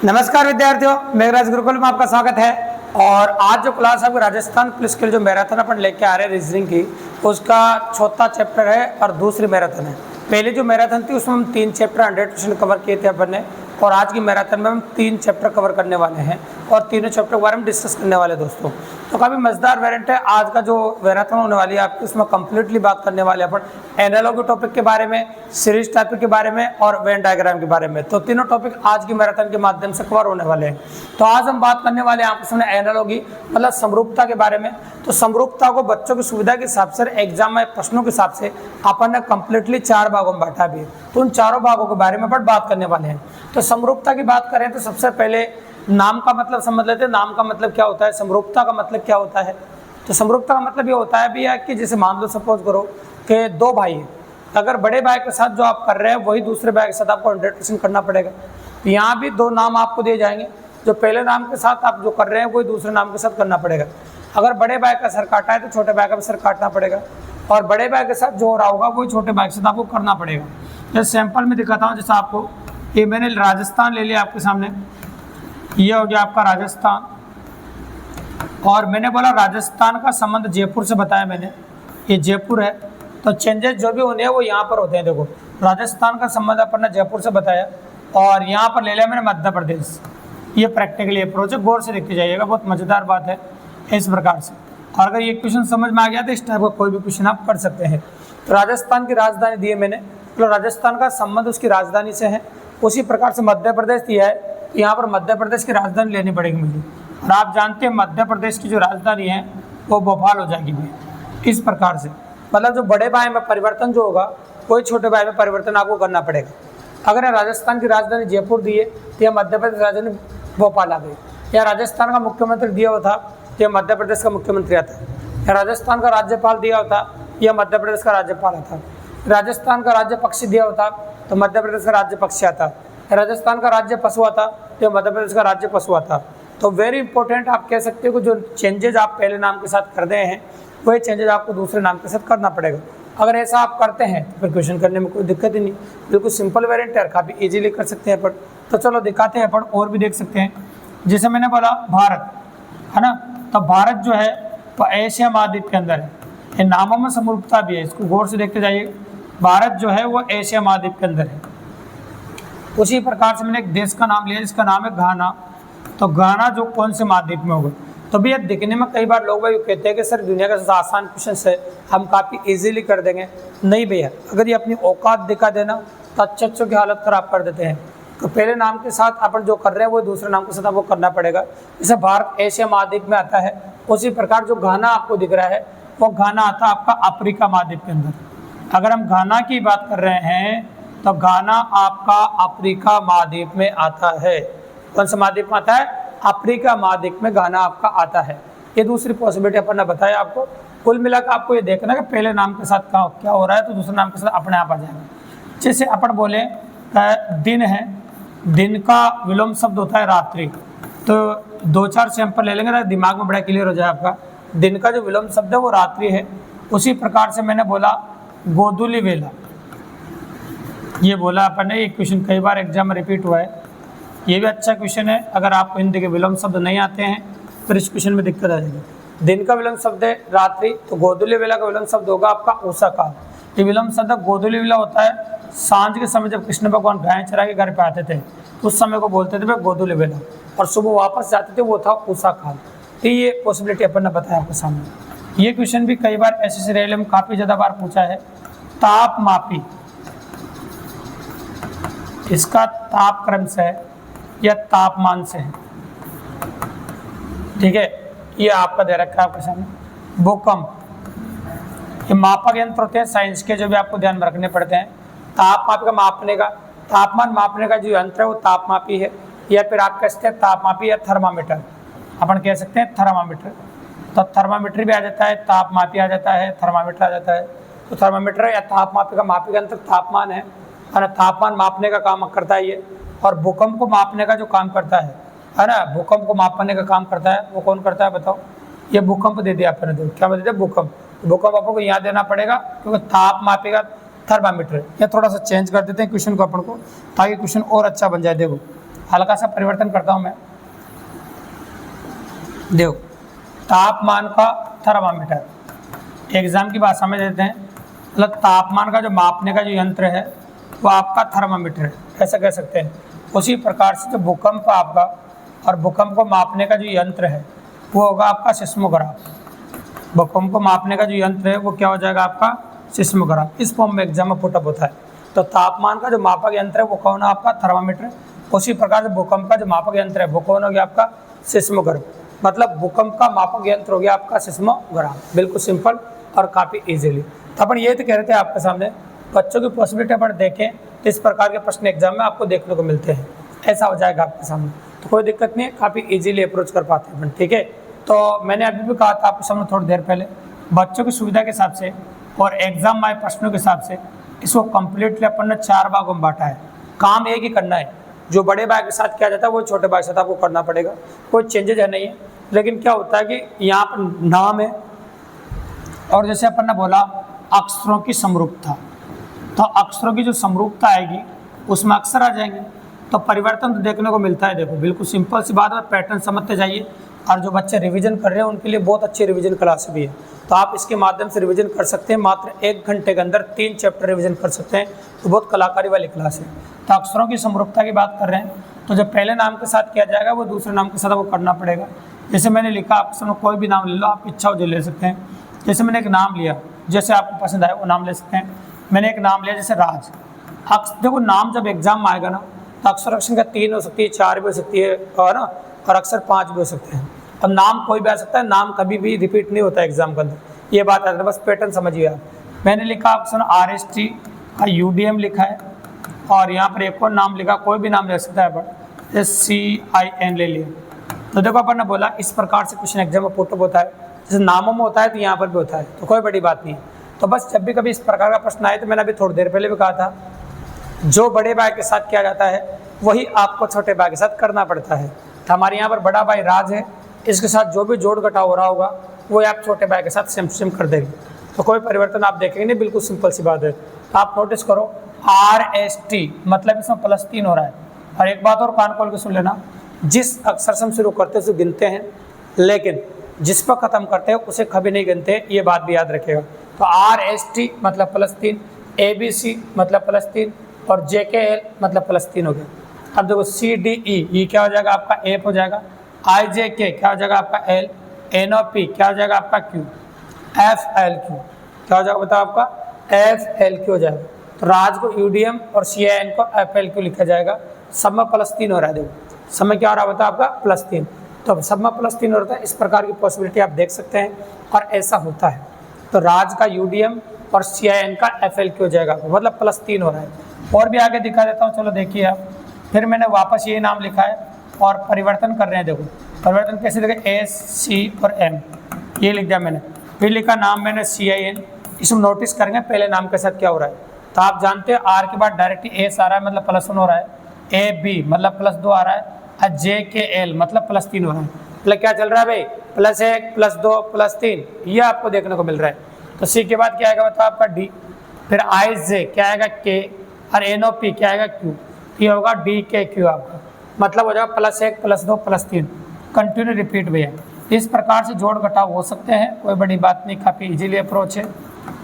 नमस्कार विद्यार्थियों, मेघराज गुरुकुल में आपका स्वागत है। और आज जो क्लास आपको राजस्थान पुलिस के लिए जो मैराथन अपन लेके आ रहे हैं रीजनिंग की, उसका चौथा चैप्टर है और दूसरी मैराथन है। पहले जो मैराथन थी उसमें हम 3 चैप्टर 100% कवर किए थे अपन ने, और आज की मैराथन में हम 3 चैप्टर कवर करने वाले हैं और तीनों चैप्टर के बारे में डिस्कस करने वाले दोस्तों। तो काफ़ी मजेदार वेरिएंट है आज का जो मैराथन होने वाली है आपकी, उसमें कंप्लीटली बात करने वाले अपन एनालॉजी टॉपिक के बारे में, सीरीज टॉपिक के बारे में और वेन डायग्राम के बारे में। तो तीनों टॉपिक आज की मैराथन के माध्यम से कवर होने वाले हैं। तो आज हम बात करने वाले हैं आपके सामने एनालॉजी मतलब समरूपता के बारे में। तो समरूपता को बच्चों की सुविधा के हिसाब से एग्जाम में प्रश्नों के हिसाब से अपन ने कंप्लीटली 4 भागों में बांटा भी है। तो उन चारों भागों के बारे में अपन बात करने वाले हैं। तो समरूपता की बात करें तो सबसे पहले नाम का मतलब समझ लेते हैं। नाम का मतलब क्या होता है, समरूपता का मतलब क्या होता है। तो समरूपता का मतलब ये होता है भैया कि जैसे मान लो सपोज करो कि 2 भाई हैं, अगर बड़े भाई के साथ जो आप कर रहे हैं वही दूसरे भाई के साथ आपको 100% करना पड़ेगा। तो यहाँ भी 2 नाम आपको दिए जाएंगे, जो पहले नाम के साथ आप जो कर रहे हैं वही दूसरे नाम के साथ करना पड़ेगा। अगर बड़े भाई का सर काटा है तो छोटे भाई का भी सर काटना पड़ेगा, और बड़े भाई के साथ जो हो रहा होगा वही छोटे भाई के साथ आपको करना पड़ेगा। जैसे सैंपल में दिखाता हूँ, जैसे आपको ये मैंने राजस्थान ले लिया आपके सामने, ये हो गया आपका राजस्थान, और मैंने बोला राजस्थान का संबंध जयपुर से बताया मैंने, ये जयपुर है। तो चेंजेस जो भी होने हैं वो यहाँ पर होते हैं। देखो राजस्थान का संबंध अपन ने जयपुर से बताया, और यहाँ पर ले लिया मैंने मध्य प्रदेश। ये प्रैक्टिकली अप्रोच है, गौर से देखते जाइएगा, बहुत मज़ेदार बात है इस प्रकार से। और अगर ये क्वेश्चन समझ में आ गया तो इस टाइप का कोई भी क्वेश्चन आप कर सकते हैं। तो राजस्थान की राजधानी दी है मैंने, तो राजस्थान का संबंध उसकी राजधानी से है। उसी प्रकार से मध्य प्रदेश दिया है, तो यहाँ पर मध्य प्रदेश की राजधानी लेनी पड़ेगी मुझे। और आप जानते हैं मध्य प्रदेश की जो राजधानी है वो भोपाल हो जाएगी भी। इस प्रकार से मतलब जो बड़े भाई में परिवर्तन जो होगा वही छोटे भाई में परिवर्तन आपको करना पड़ेगा। अगर राजस्थान की राजधानी जयपुर दी है तो यह मध्य प्रदेश राजधानी भोपाल आ गई। या राजस्थान का मुख्यमंत्री दिया होता तो यह मध्य प्रदेश का मुख्यमंत्री आता। या राजस्थान का राज्यपाल दिया होता, यह मध्य प्रदेश का राज्यपाल आता। राजस्थान का राज्य पक्षी दिया होता तो मध्य प्रदेश का राज्य पक्षी आता। राजस्थान का राज्य पशु आता तो मध्य प्रदेश का राज्य पशु आता। तो वेरी इंपॉर्टेंट आप कह सकते हो कि जो चेंजेज आप पहले नाम के साथ कर रहे हैं वही चेंजेज आपको दूसरे नाम के साथ करना पड़ेगा। अगर ऐसा आप करते हैं तो फिर क्वेश्चन करने में कोई दिक्कत ही नहीं, बिल्कुल सिंपल वेरिएंट है, काफ़ी इजीली कर सकते हैं अपन। तो चलो दिखाते हैं अपन, और भी देख सकते हैं। जैसे मैंने बोला भारत है ना, तो भारत जो है वो एशिया महाद्वीप के अंदर है। ये नामों में समरूपता भी है, इसको गौर से देखते जाइए। भारत जो है वो एशिया महाद्वीप के अंदर है। उसी प्रकार से मैंने एक देश का नाम लिया जिसका नाम है घाना। तो घाना जो कौन से महाद्वीप में होगा। तो भैया दिखने में कई बार लोग भाई कहते हैं कि सर दुनिया का सबसे आसान क्वेश्चन है, हम काफ़ी इजीली कर देंगे। नहीं भैया, अगर ये अपनी औकात दिखा देना तो अच्छों की हालत ख़राब कर देते हैं। तो पहले नाम के साथ अपन जो कर रहे हैं वो दूसरे नाम के साथ आपको करना पड़ेगा। जैसे भारत एशिया महाद्वीप में आता है, उसी प्रकार जो घाना आपको दिख रहा है वो घाना आता है आपका अफ्रीका महाद्वीप के अंदर। अगर हम घाना की बात कर रहे हैं तो घाना आपका अफ्रीका महाद्वीप में आता है। कौन सा महाद्वीप में आता है? अफ्रीका महाद्वीप में घाना आपका आता है। ये दूसरी पॉसिबिलिटी अपन ने बताया आपको। कुल मिलाकर आपको ये देखना है कि पहले नाम के साथ क्या हो रहा है, तो दूसरे नाम के साथ अपने आप आ जाएगा। जैसे अपन बोले दिन है, दिन का विलोम शब्द होता है रात्रि। तो 2-4 सैंपल ले लेंगे, दिमाग में बड़ा क्लियर हो जाए आपका। दिन का जो विलोम शब्द है वो रात्रि है। उसी प्रकार से मैंने बोला गोधूली वेला, ये बोला अपन ने। एक क्वेश्चन कई बार एग्जाम में रिपीट हुआ है, ये भी अच्छा क्वेश्चन है। अगर आपको हिंदी के विलोम शब्द नहीं आते हैं तो इस क्वेश्चन में दिक्कत आ जाएगी। दिन का विलोम शब्द है रात्रि, तो गोधूली वेला का विलोम शब्द होगा आपका उषा काल। ये विलोम शब्द गोधूली वेला होता है सांझ के समय, जब कृष्ण भगवान गाय चरा के घर पे आते थे उस समय को बोलते थे गोधूली वेला, और सुबह वापस जाते थे वो था उषा काल। तो ये पॉसिबिलिटी अपन ने बताया आपके सामने। ये क्वेश्चन भी कई बार एसएससी रेलवे में काफ़ी ज़्यादा बार पूछा है। तापमापी, इसका ताप क्रम से है या तापमान से है, ठीक है, ये आपका दे रखा है आपके सामने। भूकंप, ये मापक यंत्र होते हैं साइंस के, जो भी आपको ध्यान में रखने पड़ते हैं। तापमापी का मापने का, तापमान मापने का जो यंत्र है वो तापमापी है, या फिर आप कह सकते हैं तापमापी या थर्मामीटर, अपन कह सकते हैं थर्मामीटर। तो थर्मामीटर भी आ जाता है, तापमापी आ जाता है, थर्मामीटर आ जाता है। तो थर्मामीटर या तापमापी का मापी यंत्र तापमान है, और तापमान मापने का काम करता है ये। और भूकंप को मापने का जो काम करता है ना, भूकंप को मापने का काम करता है वो कौन करता है बताओ। ये भूकंप दे दिया आपने, देखो क्या दे दिया, भूकंप। भूकंप आपको यहाँ देना पड़ेगा क्योंकि ताप मापेगा थर्मामीटर। या थोड़ा सा चेंज कर देते हैं क्वेश्चन को अपन को, ताकि क्वेश्चन और अच्छा बन जाए। देखो हल्का सा परिवर्तन करता हूँ मैं। देखो तापमान का थर्मामीटर, एग्जाम की भाषा में देते हैं, मतलब तापमान का जो मापने का जो यंत्र है वो आपका थर्मामीटर है, ऐसा कह सकते हैं। उसी प्रकार से जो भूकंप आपका और भूकंप को मापने का जो यंत्र है वो होगा आपका सिस्मोग्राफ। भूकंप को मापने का जो यंत्र है वो क्या हो जाएगा आपका सिस्मोग्राफ। इस फॉर्म में एग्जाम में पुटअप होता है। तो तापमान का जो मापक यंत्र है वो कौन है आपका थर्मामीटर। उसी प्रकार से भूकंप का जो मापक यंत्र है वो कौन हो गया आपका सिस्मोग्राफ। मतलब भूकंप का मापक यंत्र हो गया आपका सिस्मोग्राफ। बिल्कुल सिंपल और काफ़ी इजीली। तो अपन ये तो कह रहे थे आपके सामने बच्चों की पॉसिबिलिटी अपन देखें, इस प्रकार के प्रश्न एग्जाम में आपको देखने को मिलते हैं, ऐसा हो जाएगा आपके सामने। तो कोई दिक्कत नहीं है, काफ़ी इजीली अप्रोच कर पाते हैं अपन, ठीक है। तो मैंने अभी भी कहा था आपके सामने थोड़ी देर पहले, बच्चों की सुविधा के हिसाब से और एग्जाम आए प्रश्नों के हिसाब से इसको कम्प्लीटली अपन ने 4 भागों में बांटा है। काम एक ही करना है, जो बड़े भाई के साथ किया जाता है वो छोटे भाई के साथ आपको करना पड़ेगा, कोई चेंजेज है नहीं है। लेकिन क्या होता है कि यहाँ पर नाम है और जैसे अपन ने बोला अक्षरों की समरूपता, तो अक्षरों की जो समरूपता आएगी उसमें अक्षर आ जाएंगे, तो परिवर्तन तो देखने को मिलता है। देखो बिल्कुल सिंपल सी बात है, पैटर्न समझते जाइए। और जो बच्चे रिवीजन कर रहे हैं उनके लिए बहुत अच्छी रिवीजन क्लास भी है, तो आप इसके माध्यम से रिवीजन कर सकते हैं। मात्र 1 घंटे के अंदर 3 चैप्टर रिवीजन कर सकते हैं, तो बहुत कलाकारी वाली क्लास है। तो अक्षरों की समरूपता की बात कर रहे हैं, तो जो पहले नाम के साथ किया जाएगा वो दूसरे नाम के साथ वो करना पड़ेगा। जैसे मैंने लिखा, आपके सामने कोई भी नाम ले लो, आप इच्छा हो जो ले सकते हैं। जैसे मैंने एक नाम लिया, जैसे आपको पसंद आए वो नाम ले सकते हैं। मैंने एक नाम लिया जैसे राज। देखो नाम जब एग्जाम में आएगा ना तो अक्षर संख्या 3 हो सकती है, 4 भी हो सकती है, और ना और अक्षर 5 भी हो सकते हैं। और नाम कोई भी आ सकता है, नाम कभी भी रिपीट नहीं होता एग्जाम के अंदर, ये बात है, बस पैटर्न समझिए आप। मैंने लिखा आपसे RST का UDM लिखा है, और यहाँ पर एक और नाम लिखा, कोई भी नाम ले सकता है, बट SCIN ले लिया। तो देखो अपन ने बोला इस प्रकार से क्वेश्चन एग्जाम में पुटअप होता है, जैसे नामों में होता है तो यहाँ पर भी होता है, तो कोई बड़ी बात नहीं है। तो बस जब भी कभी इस प्रकार का प्रश्न आए, तो मैंने अभी थोड़ी देर पहले भी कहा था, जो बड़े भाई के साथ किया जाता है वही आपको छोटे भाई के साथ करना पड़ता है। तो हमारे यहाँ पर बड़ा भाई राज है, इसके साथ जो भी जोड़ घटाव हो रहा होगा वो आप छोटे भाई के साथ सेम कर देंगे, तो कोई परिवर्तन आप देखेंगे नहीं, बिल्कुल सिंपल सी बात है। तो आप नोटिस करो RST मतलब इसमें +3 हो रहा है। और एक बात और कान खोल के सुन लेना, जिस अक्षर से हम शुरू करते हैं उसे गिनते हैं, लेकिन जिस पर ख़त्म करते हैं उसे कभी नहीं गिनते, ये बात भी याद रखिएगा। तो RST मतलब +3, ABC मतलब +3 और JKL मतलब +3 हो गया। अब देखो CDE ये क्या हो जाएगा आपका F हो जाएगा, IJK क्या हो जाएगा आपका L, NOP क्या हो जाएगा आपका Q, FLQ क्या हो जाएगा बताओ आपका FLQ हो जाएगा। तो राज को UDM और CIN को FLQ लिखा जाएगा। सब में +3 हो रहा है, देखो सब में क्या हो रहा है बताओ आपका +3, तो सब में +3 हो रहा है। इस प्रकार की पॉसिबिलिटी आप देख सकते हैं और ऐसा होता है। तो राज का UDM और CIN का FLQ हो जाएगा, मतलब +3 हो रहा है। और भी आगे दिखा देता हूँ, चलो देखिए आप। फिर मैंने वापस ये नाम लिखा है और परिवर्तन कर रहे हैं, देखो परिवर्तन कैसे देखें, S C और M ये लिख दिया मैंने। फिर लिखा नाम मैंने CIN, इसमें नोटिस करेंगे पहले नाम के साथ क्या हो रहा है। तो आप जानते हैं R के बाद डायरेक्ट S आ रहा है, मतलब +1 हो रहा है, AB मतलब +2 आ रहा है, और JKL मतलब +3 हो रहा है। मतलब क्या चल रहा है भाई, +1 +2 +3, ये आपको देखने को मिल रहा है। तो C के बाद क्या आएगा बताओ आपका D, फिर IJ क्या आएगा K, और NOP क्या आएगा Q, ये होगा DKQ आपका, मतलब हो जाएगा +1 +2 +3, कंटिन्यू रिपीट भैया। इस प्रकार से जोड़ घटाव हो सकते हैं, कोई बड़ी बात नहीं, काफ़ी इजीली अप्रोच है।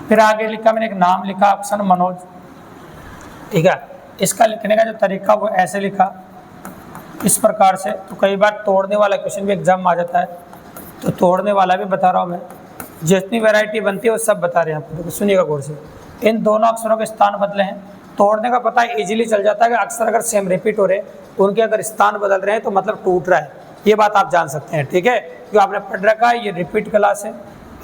फिर आगे लिखा मैंने एक नाम लिखा ऑप्शन मनोज, ठीक है। इसका लिखने का जो तरीका वो ऐसे लिखा इस प्रकार से। तो कई बार तोड़ने वाला क्वेश्चन भी एग्जाम में आ जाता है, तो तोड़ने वाला भी बता रहा हूँ मैं, जितनी वैरायटी बनती है वो सब बता रहे हैं आपको, तो सुनिएगा गौर से। इन दोनों अक्षरों के स्थान बदले हैं, तोड़ने का पता इजीली चल जाता है कि अक्षर अगर सेम रिपीट हो रहे उनके अगर स्थान बदल रहे हैं तो मतलब टूट रहा है, ये बात आप जान सकते हैं, ठीक है। जो आपने पढ़ रखा है ये रिपीट क्लास है,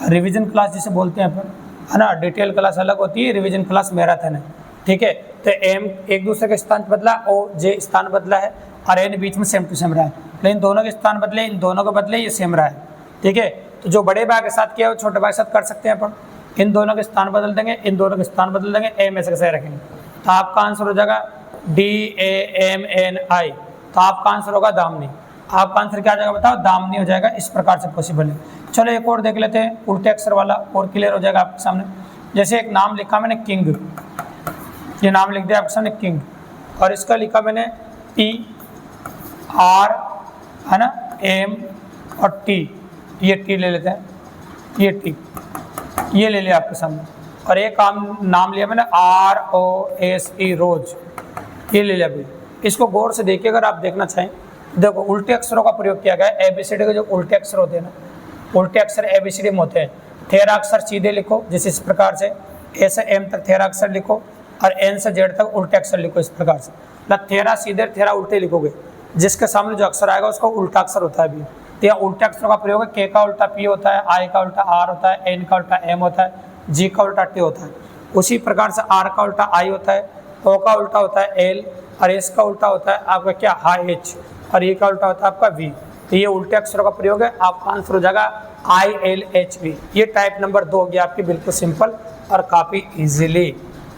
रिवीजन क्लास जिसे बोलते हैं अपन, है ना। डिटेल क्लास अलग होती है, रिवीजन क्लास मैराथन है, ठीक है। तो एम एक दूसरे के स्थान बदला, ओ जे स्थान बदला है, और एन बीच में सेम टू सेम रहा है, लेकिन दोनों के स्थान बदले, इन दोनों के बदले ये सेम रहा है, ठीक है। तो जो बड़े भाई के साथ किया वो छोटे भाई के साथ कर सकते हैं अपन, इन दोनों के स्थान बदल देंगे, इन दोनों के स्थान बदल देंगे, एम ऐसे कैसे रखेंगे। तो आपका आंसर हो जाएगा DAMNI, तो आपका आंसर होगा दामनी। आपका आंसर क्या आ जाएगा बताओ, दामनी हो जाएगा। इस प्रकार से पॉसिबल है। चलो एक और देख लेते हैं, उल्टे अक्षर वाला, और क्लियर हो जाएगा आपके सामने। जैसे एक नाम लिखा मैंने किंग, ये नाम लिख दिया आपके सामने किंग, और इसका लिखा मैंने P आर है ना, एम और टी, ये टी ले लेते हैं, ये टी ये ले लिया आपके सामने, और एक नाम लिया मैंने ROSE रोज, ये ले लिया भाई। इसको गौर से देखिए, अगर आप देखना चाहें देखो उल्टे अक्षरों का प्रयोग किया गया है। ABCD के जो उल्टे अक्षर होते हैं ना, उल्टे अक्षर ABCD में होते हैं। 13 अक्षर सीधे लिखो जिस इस प्रकार से, A से M तक 13 अक्षर लिखो और N से Z तक उल्टे अक्षर लिखो इस प्रकार से। मतलब 13 सीधे 13 उल्टे लिखोगे, जिसके सामने जो अक्षर आएगा उसका उल्टा अक्षर होता है अभी। तो यहाँ उल्टे अक्षरों का प्रयोग है। K का उल्टा P होता है, I का उल्टा R होता है, N का उल्टा M होता है, G का उल्टा T होता है। उसी प्रकार से R का उल्टा I होता है, O का उल्टा होता है L, और S का उल्टा होता है आपका क्या H, और E का उल्टा होता है आपका V। तो ये उल्टे अक्षरों का प्रयोग है। आपका आंसर हो जाएगा ILHV। ये टाइप नंबर 2 हो गया आपकी, बिल्कुल सिंपल और काफ़ी इजीली।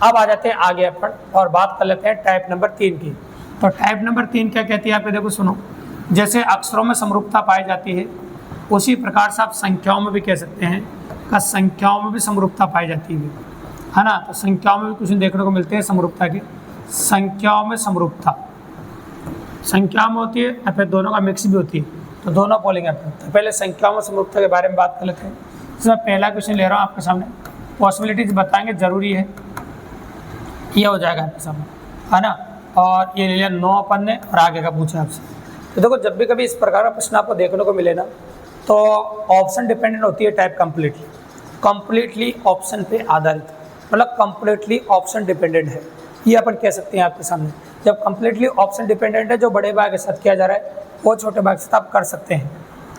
अब आ जाते हैं आगे अपन और बात कर लेते हैं टाइप नंबर 3 की। तो टाइप नंबर 3 क्या कहती है आपके, देखो सुनो, जैसे अक्षरों में समरूपता पाई जाती है उसी प्रकार से आप संख्याओं में भी कह सकते हैं का संख्याओं में भी समरूपता पाई जाती है ना। तो संख्याओं में भी कुछ देखने को मिलते हैं समरूपता की। संख्याओं में समरूपता संख्या में होती है या फिर दोनों का मिक्स भी होती है, तो दोनों बोलेंगे अपन। तो पहले संख्याओं में समरूपता के बारे में बात कर लेते हैं। इसमें पहला क्वेश्चन ले रहा हूँ आपके सामने, पॉसिबिलिटीज बताएंगे, जरूरी है, ये हो जाएगा आपके सामने है ना। और ये ले लिया 9 अपन ने, और आगे का पूछा आपसे। तो देखो जब भी कभी इस प्रकार का प्रश्न आपको देखने को मिले ना, तो ऑप्शन डिपेंडेंट होती है टाइप कंप्लीटली ऑप्शन पे आधारित, मतलब कंप्लीटली ऑप्शन डिपेंडेंट है, ये अपन कह सकते हैं आपके सामने। जब कंप्लीटली ऑप्शन डिपेंडेंट है, जो बड़े भाग के साथ किया जा रहा है वो छोटे भाग के साथ आप कर सकते हैं,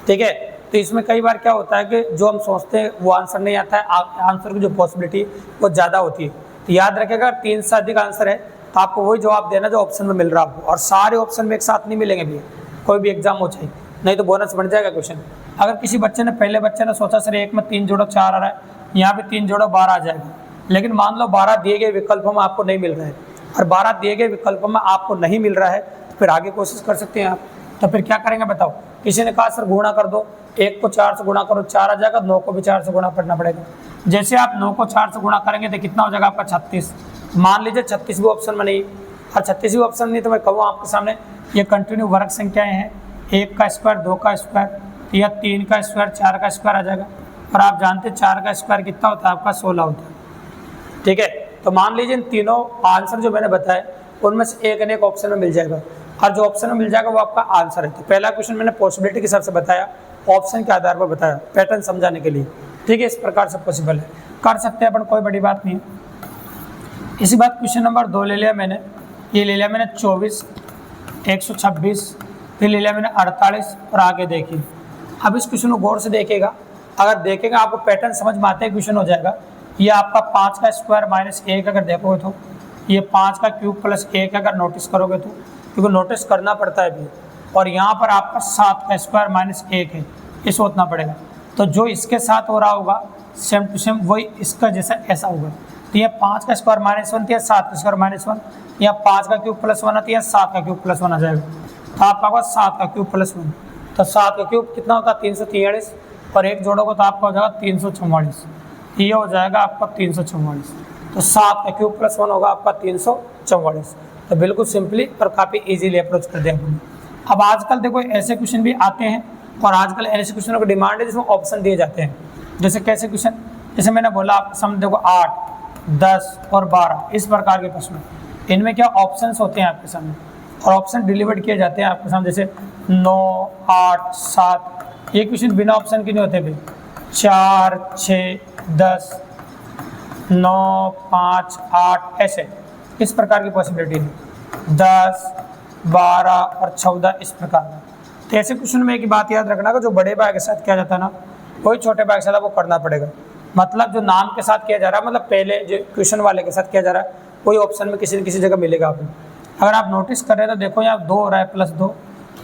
ठीक है। तो इसमें कई बार क्या होता है कि जो हम सोचते हैं वो आंसर नहीं आता है, आंसर की जो पॉसिबिलिटी वो ज़्यादा होती है। तो याद रखिएगा 3 से अधिक आंसर है तो आपको वही जवाब देना जो ऑप्शन में मिल रहा हो, और सारे ऑप्शन में एक साथ नहीं मिलेंगे भैया, कोई भी एग्जाम हो चाहिए, नहीं तो बोनस बन जाएगा क्वेश्चन। अगर किसी बच्चे ने पहले बच्चे ने सोचा सर एक में 3 जोड़ो 4 आ रहा है, यहाँ पे 3 जोड़ो 12 आ जाएगा, लेकिन मान लो 12 दिए गए विकल्पों में आपको नहीं मिल रहा है और 12 दिए गए विकल्पों में आपको नहीं मिल रहा है, तो फिर आगे कोशिश कर सकते हैं आप। तो फिर क्या करेंगे बताओ, किसी ने कहा सर गुणा कर दो, 1 को 4 से गुणा करो 4 आ जाएगा, 9 को भी 4 से गुणा करना पड़ेगा। जैसे आप 9 को 4 से गुणा करेंगे तो कितना हो जाएगा आपका 36। मान लीजिए 36 भी ऑप्शन में नहीं, और 36 भी ऑप्शन नहीं, तो मैं कहूँ आपके सामने ये कंटिन्यू वर्ग संख्याएं हैं, 1 का स्क्वायर 2 का स्क्वायर या 3 का स्क्वायर 4 का स्क्वायर आ जाएगा, और आप जानते हैं 4 का स्क्वायर कितना होता है आपका 16 होता है, ठीक है। तो मान लीजिए इन तीनों आंसर जो मैंने बताया उनमें से एक न एक ऑप्शन में मिल जाएगा, और जो ऑप्शन में मिल जाएगा वो आपका आंसर है। तो पहला क्वेश्चन मैंने पॉसिबिलिटी के हिसाब से बताया, ऑप्शन के आधार पर बताया, पैटर्न समझाने के लिए, ठीक है। इस प्रकार से पॉसिबल है, कर सकते हैं अपन, कोई बड़ी बात नहीं है। इसी बात क्वेश्चन नंबर 2 ले लिया मैंने, ये ले लिया मैंने 24, 126, फिर ले लिया मैंने 48, और आगे देखिए। अब इस क्वेश्चन को गौर से देखिएगा, अगर देखेगा आपको पैटर्न समझ में आते ही क्वेश्चन हो जाएगा। ये आपका 5 का स्क्वायर माइनस 1 अगर देखोगे तो ये 5 का क्यूब प्लस 1 अगर नोटिस करोगे तो, क्योंकि नोटिस करना पड़ता है भी, और यहाँ पर आपका 7 का स्क्वायर माइनस 1 है, ये सोचना पड़ेगा। तो जो इसके साथ हो रहा होगा सेम टू सेम वही इसका जैसा ऐसा होगा। तो यह 5 का स्क्वायर माइनस 1 या 7 का स्क्वायर माइनस 1, या 5 का क्यूब प्लस 1 आता है, 7 का क्यूब प्लस 1 आ जाएगा। तो आपका होगा 7 का क्यूब प्लस 1, तो 7 का क्यूब कितना होता है 343, और एक जोड़ोगे तो आपका हो जाएगा 344, ये हो जाएगा आपका 344। तो 7 का क्यूब प्लस 1 होगा आपका 344। तो बिल्कुल सिंपली और काफ़ी इजीली अप्रोच कर दिया हमने। अब आजकल देखो ऐसे क्वेश्चन भी आते हैं, और आजकल ऐसे क्वेश्चनों की डिमांड है जिसमें ऑप्शन दिए जाते हैं। जैसे कैसे क्वेश्चन, जैसे मैंने बोला आपके सामने देखो 8, 10 और 12 इस प्रकार के प्रश्न, इनमें क्या ऑप्शंस होते हैं आपके सामने, और ऑप्शन डिलीवर्ड किए जाते हैं आपके सामने। जैसे 9, 8, 7, ये क्वेश्चन बिना ऑप्शन के नहीं होते भाई। 4, 6, 10, 9, 5, 8 ऐसे इस प्रकार की पॉसिबिलिटी है। 10, 12 और 14 इस प्रकार का। तो ऐसे क्वेश्चन में एक बात याद रखना कि जो बड़े भाग के साथ किया जाता है ना, वही छोटे भाग के साथ वो करना पड़ेगा। मतलब जो नाम के साथ किया जा रहा है, मतलब पहले जो क्वेश्चन वाले के साथ किया जा रहा है, वही ऑप्शन में किसी न किसी जगह मिलेगा आपको। अगर आप नोटिस कर रहे हैं तो देखो यहाँ 2 हो रहा है +2,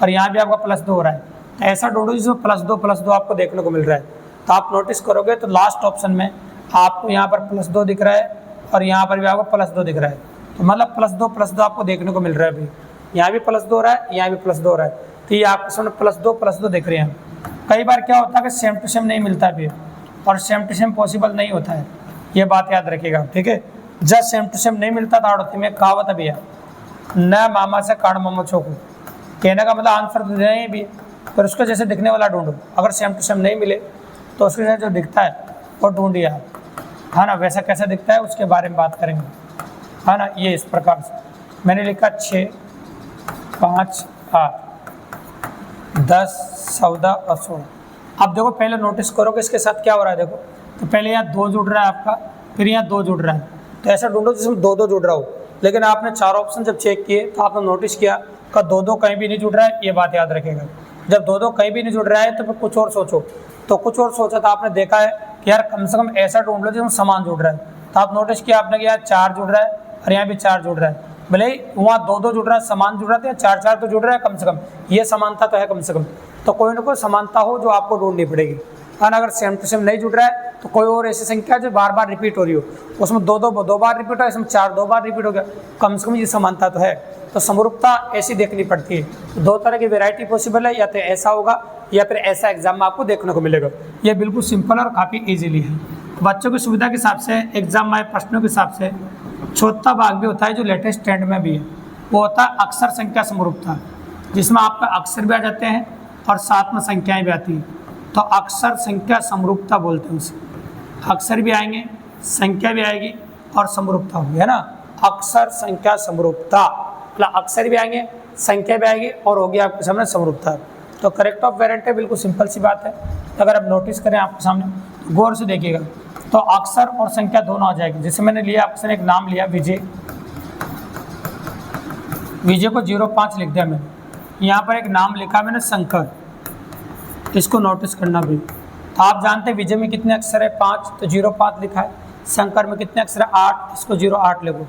और यहाँ भी आपका +2 हो रहा है। तो ऐसा ढूंढो जिसमें +2 आपको देखने को मिल रहा है। तो आप नोटिस करोगे तो लास्ट ऑप्शन में आपको यहाँ पर +2 दिख रहा है, और यहाँ पर भी आपको +2 दिख रहा है। तो मतलब +2 आपको देखने को मिल रहा है भाई, यहाँ भी +2 हो रहा है, यहाँ भी +2 हो रहा है। तो ये आपके सामने +2 दिख रहे हैं। कई बार क्या होता है कि सेम टू सेम नहीं मिलता है, और सेम टू सेम पॉसिबल नहीं होता है, ये बात याद रखिएगा, ठीक है। जब सेम टू सेम नहीं मिलता था में कहावत है भैया, न मामा से काड़ मामा छोकू, कहने का मतलब आंसर तो देना ही भी है, पर उसको जैसे दिखने वाला ढूंढो। अगर सेम टू सेम नहीं मिले तो उसके जैसे जो दिखता है वो ढूंढिए आप, है ना। वैसा कैसा दिखता है उसके बारे में बात करेंगे, है ना। ये इस प्रकार से मैंने लिखा 6, 5, 8, 10, 14 और 16। अब देखो पहले नोटिस करो कि इसके साथ क्या हो रहा है। देखो तो पहले यहाँ 2 जुड़ रहा है आपका, फिर यहाँ 2 जुड़ रहा है, तो ऐसा ढूंढो जिसमें 2-2 जुड़ रहा हो। लेकिन आपने 4 ऑप्शन जब चेक किए तो आपने नोटिस किया कि 2-2 कहीं भी नहीं जुड़ रहा है। ये बात याद रखेगा, जब 2-2 कहीं भी नहीं जुड़ रहा है तो फिर कुछ और सोचो। तो कुछ और सोचा तो आपने देखा है कि यार कम से कम ऐसा ढूंढ लो जिसमें समान जुड़ रहा है। तो आप नोटिस किया आपने कि यार 4 जुड़ रहा है और यहाँ भी 4 जुड़ रहा है। भले ही वहाँ 2-2 जुड़ रहा है, समान जुड़ रहा था, 4-4 तो जुड़ रहा है कम से कम, ये समानता तो है कम से कम। तो कोई ना कोई समानता हो जो आपको ढूंढनी पड़ेगी, है ना। अगर सेम टू सेम नहीं जुड़ रहा है तो कोई और ऐसी संख्या जो बार बार रिपीट हो रही हो, उसमें 2 बार रिपीट हो, इसमें 4 2 बार रिपीट हो गया, कम से कम ये समानता तो है। तो समरूपता ऐसी देखनी पड़ती है। तो 2 तरह की वैरायटी पॉसिबल है, या तो ऐसा होगा या फिर ऐसा एग्जाम में आपको देखने को मिलेगा। ये बिल्कुल सिंपल और काफ़ी ईजिली है। बच्चों की सुविधा के हिसाब से एग्जाम में प्रश्नों के हिसाब से चौथा भाग भी होता है जो लेटेस्ट ट्रेंड में भी है, वो होता है अक्षर संख्या समरूपता, जिसमें आपका अक्षर भी आ जाते हैं और साथ में संख्याएं भी आती हैं। तो अक्षर संख्या समरूपता बोलते हैं उसे। अक्षर भी आएंगे, संख्या भी आएगी और समरूपता होगी, है ना। अक्षर संख्या समरूपता, मतलब अक्षर भी आएंगे, संख्या भी आएगी और होगी आपके सामने समरूपता। तो करेक्ट ऑफ वेरिएंट है, बिल्कुल सिंपल सी बात है। अगर आप नोटिस करें आपके सामने गौर से देखिएगा तो अक्षर और संख्या दोनों आ जाएगी। जैसे मैंने लिया आपसे एक नाम लिया विजय, विजय को 05 लिख दिया मैंने। यहाँ पर एक नाम लिखा मैंने शंकर, इसको नोटिस करना भी। तो आप जानते हैं विजय में कितने अक्षर है 5, तो 05 लिखा है। शंकर में कितने अक्षर है 8, इसको 08 लिखो।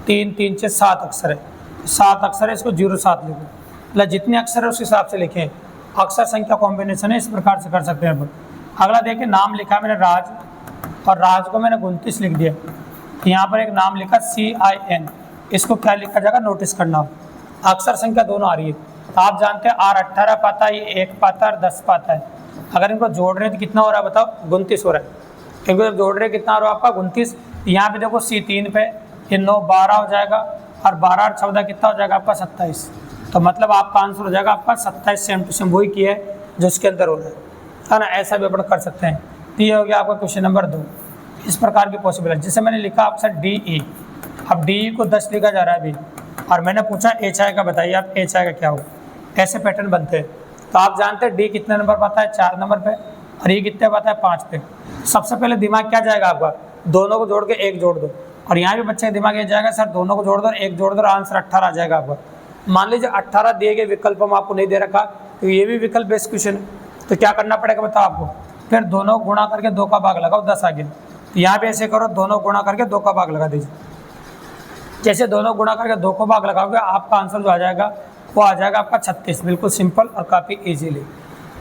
3 3 6 7 अक्षर है, 7 अक्षर है, इसको 07 लिखो। मतलब जितने अक्षर है उस हिसाब से लिखें। अक्षर संख्या कॉम्बिनेशन है, इस प्रकार से कर सकते हैं अपन। अगला देखिए नाम लिखा मैंने राज, और राज को मैंने 29 लिख दिया। यहाँ पर एक नाम लिखा CIN, इसको क्या लिखा जाएगा नोटिस करना। अक्षर संख्या दोनों आ रही है। तो आप जानते हैं R 18 पाता है, ये 1 पाता है और 10 पाता है। अगर इनको जोड़ रहे हैं तो कितना हो रहा है बताओ, 29 हो रहा है। इनको जब जोड़ रहे हैं कितना हो रहा है आपका 29। यहाँ पे देखो C 3 पे, ये 9 12 हो जाएगा, और 12 और 14 कितना हो जाएगा आपका 27। तो मतलब आपका आंसर हो जाएगा आपका 27। सेम टू सेम वही किया है जो इसके अंदर हो रहा है ना। ऐसा भी अपन कर सकते हैं। तो ये हो गया आपका क्वेश्चन नंबर 2। इस प्रकार की पॉसिबल है। जैसे मैंने लिखा ऑप्शन DE, अब DE को 10 लिखा जा रहा है अभी, और मैंने पूछा HI का बताइए आप, HI का क्या हो। ऐसे पैटर्न बनते हैं। तो आप जानते हैं D कितने नंबर पर आता है, 4 नंबर पे, और ये कितने पर आता है 5 पे। सबसे पहले दिमाग क्या जाएगा आपका, दोनों को जोड़ के 1 जोड़ दो। और यहाँ भी बच्चे का दिमाग ये जाएगा सर दोनों को जोड़ दो और 1 जोड़ दो, आंसर 18 आ जाएगा आपका। मान लीजिए 18 दिए गए विकल्प हम आपको नहीं दे रखा, तो ये भी विकल्प बेस्ड क्वेश्चन है। तो क्या करना पड़ेगा बताओ आपको, फिर दोनों गुणा करके 2 का भाग लगाओ, 10 आ गया। तो यहाँ पे ऐसे करो, दोनों गुणा करके 2 का भाग लगा दीजिए। जैसे दोनों गुणा करके 2 को भाग लगाओगे आपका आंसर जो आ जाएगा वो आ जाएगा आपका 36। बिल्कुल सिंपल और काफ़ी इजीली।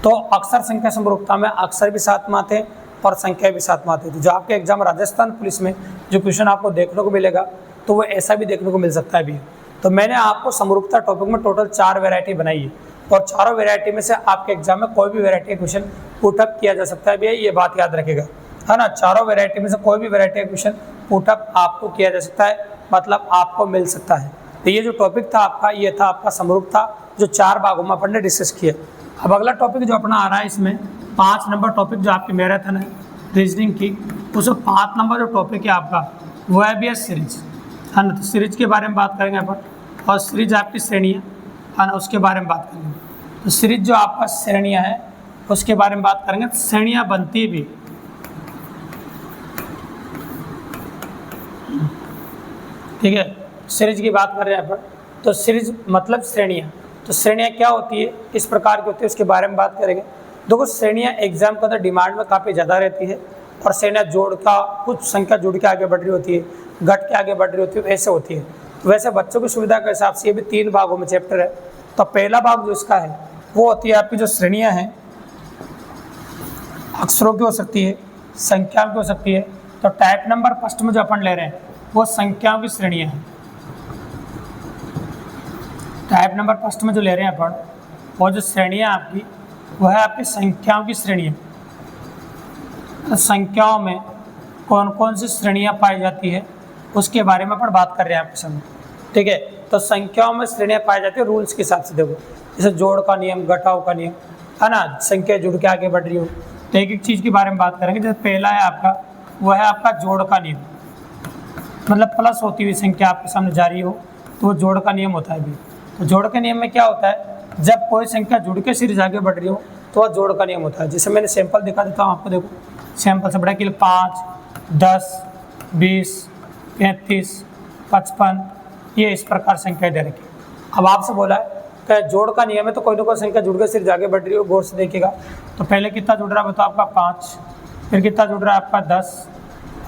तो अक्षर संख्या समरूपता में अक्षर भी साथ में आते हैं और संख्या भी साथ में आती है। जो आपके एग्जाम राजस्थान पुलिस में जो क्वेश्चन आपको देखने को मिलेगा तो वो ऐसा भी देखने को मिल सकता है भी। तो मैंने आपको समरूपता टॉपिक में टोटल 4 वैरायटी बनाई है, और चारों वैरायटी में से आपके एग्जाम में कोई भी वैरायटी का क्वेश्चन पुटअप किया जा सकता है भी, ये बात याद रखेगा, है ना। चारों वैरायटी में से कोई भी वैरायटी का क्वेश्चन पुटअप आपको किया जा सकता है, मतलब आपको मिल सकता है। तो ये जो टॉपिक था आपका, ये था आपका समरूपता, जो 4 भागों में अपन ने डिस्कस किया। अब अगला टॉपिक जो अपना आ रहा है, इसमें 5 नंबर टॉपिक जो आपकी मैराथन है रीजनिंग की, उसमें 5 नंबर जो टॉपिक है आपका वो है भी सीरीज, है ना। तो सीरीज के बारे में बात करेंगे अपन, और सीरीज आपकी श्रेणियाँ, है ना, उसके बारे में बात करेंगे। तो सीरीज जो आपका श्रेणियाँ है उसके बारे में बात करेंगे। श्रेणियाँ बनती भी, ठीक है, सीरीज की बात कर रहे हैं अपन। तो सीरीज मतलब श्रेणियाँ। तो श्रेणियाँ क्या होती है, किस प्रकार की होती है, उसके बारे में बात करेंगे। देखो श्रेणियाँ एग्जाम के अंदर डिमांड में काफ़ी ज़्यादा रहती है, और श्रेणियाँ जोड़ का कुछ संख्या जुड़ के आगे बढ़ रही होती है, घट के आगे बढ़ रही होती है, ऐसे होती है। तो वैसे बच्चों की सुविधा के हिसाब से ये भी 3 भागों में चैप्टर है। तो पहला भाग जो इसका है वो होती है आपकी जो श्रेणियाँ हैं, अक्षरों की हो सकती है, संख्याओं की हो सकती है। तो टाइप नंबर फर्स्ट में जो अपन ले रहे हैं वो संख्याओं की श्रेणियाँ हैं। टाइप नंबर फर्स्ट में जो ले रहे हैं अपन, वो जो श्रेणियाँ आपकी वो है आपकी संख्याओं की श्रेणियाँ। तो संख्याओं में कौन कौन सी श्रेणियाँ पाई जाती है उसके बारे में अपन बात कर रहे हैं आपके सामने, ठीक है। तो संख्याओं में श्रेणियाँ पाई जाती है रूल्स के हिसाब से। देखो जैसे जोड़ का नियम, घटाव का नियम, है ना, संख्या जुड़ के आगे बढ़ रही हो। तो एक एक चीज़ के बारे में बात करेंगे। जैसे पहला है आपका, वो है आपका जोड़ का नियम, मतलब प्लस होती हुई संख्या आपके सामने जारी हो तो वो जोड़ का नियम होता है भी। तो जोड़ के नियम में क्या होता है, जब कोई संख्या जुड़ के सीरीज आगे बढ़ रही हो तो वह जोड़ का नियम होता है। जैसे मैंने सैंपल दिखा देता हूँ आपको, देखो सैंपल से बड़ा कि 5, 10, 20, 35, 55, ये इस प्रकार संख्या दे रखी। अब आपसे बोला है कि जोड़ का नियम है तो कोई ना कोई संख्या जुड़ के सीरीज आगे बढ़ रही हो, गौर से देखिएगा। तो पहले कितना जुड़ रहा है बताओ, आपका 5, फिर कितना जुड़ रहा है आपका 10,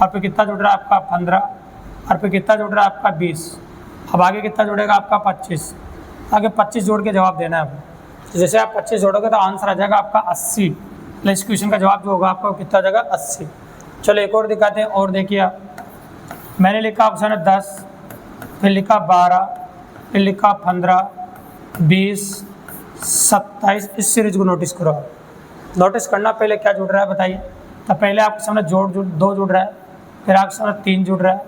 और फिर कितना जुड़ रहा है आपका 15, और फिर कितना जुड़ रहा है आपका 20, अब आगे कितना जुड़ेगा आपका 25, आगे 25 जोड़ के जवाब देना है आपको। तो जैसे आप 25 जोड़ोगे तो आंसर आ जाएगा आपका 80, प्लस क्वेश्चन का जवाब जो होगा आपका कितना आ जाएगा 80। चलो एक और दिखाते हैं। और देखिए आप, मैंने लिखा ऑप्शन है 10, फिर लिखा 12, फिर लिखा 15, 20, 27, इस सीरीज को नोटिस करो। नोटिस करना पहले क्या जुड़ रहा है बताइए। तो पहले आपके सामने दो जुड़ रहा है, फिर आपके सामने 3 जुड़ रहा है,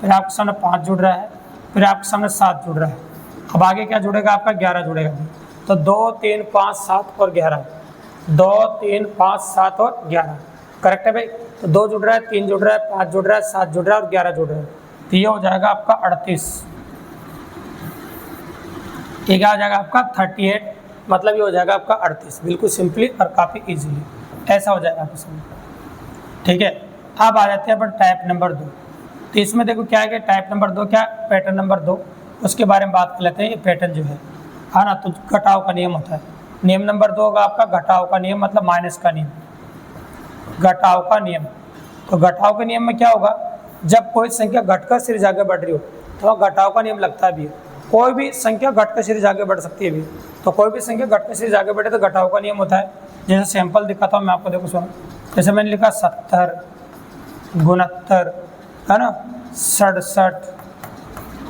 फिर आपके सामने 5 जुड़ रहा है, फिर आपके सामने 7 जुड़ रहा है। अब आगे क्या जुड़ेगा आपका 11 जुड़ेगा। तो 2, 3, 5, 7 और 11, 2, 3, 5, 7 और 11, करेक्ट है भाई। तो 2 जुड़ रहा है, 3 जुड़ रहा है, 5 जुड़ रहा है, 7 जुड़ रहा है और 11 जुड़ रहा है। तो ये हो जाएगा आपका 38, ये क्या हो जाएगा आपका 38, मतलब ये हो जाएगा आपका 38। बिल्कुल सिंपली और काफ़ी इजीली ऐसा हो जाएगा आपके सामने, ठीक है। अब आ जाते हैं अपन टाइप नंबर 2। तो इसमें देखो क्या है कि टाइप नंबर 2 क्या, पैटर्न नंबर 2, उसके बारे में बात कर लेते हैं। ये पैटर्न जो है ना, तो घटाव का नियम होता है। नियम नंबर 2 होगा आपका घटाव का नियम, मतलब माइनस का नियम, घटाव का नियम। तो घटाव के नियम में क्या होगा, जब कोई संख्या घटकर सीरीज आगे बढ़ रही हो तो वह घटाव का नियम लगता भी है। कोई भी संख्या घटकर सीरीज आगे बढ़ सकती है भी, तो कोई भी संख्या घटकर सीरीज आगे बढ़े तो घटाव का नियम होता है। जैसे सैंपल दिखाता हूँ मैं आपको, देखो सुनो। जैसे मैंने लिखा 70, 69, है ना, 67,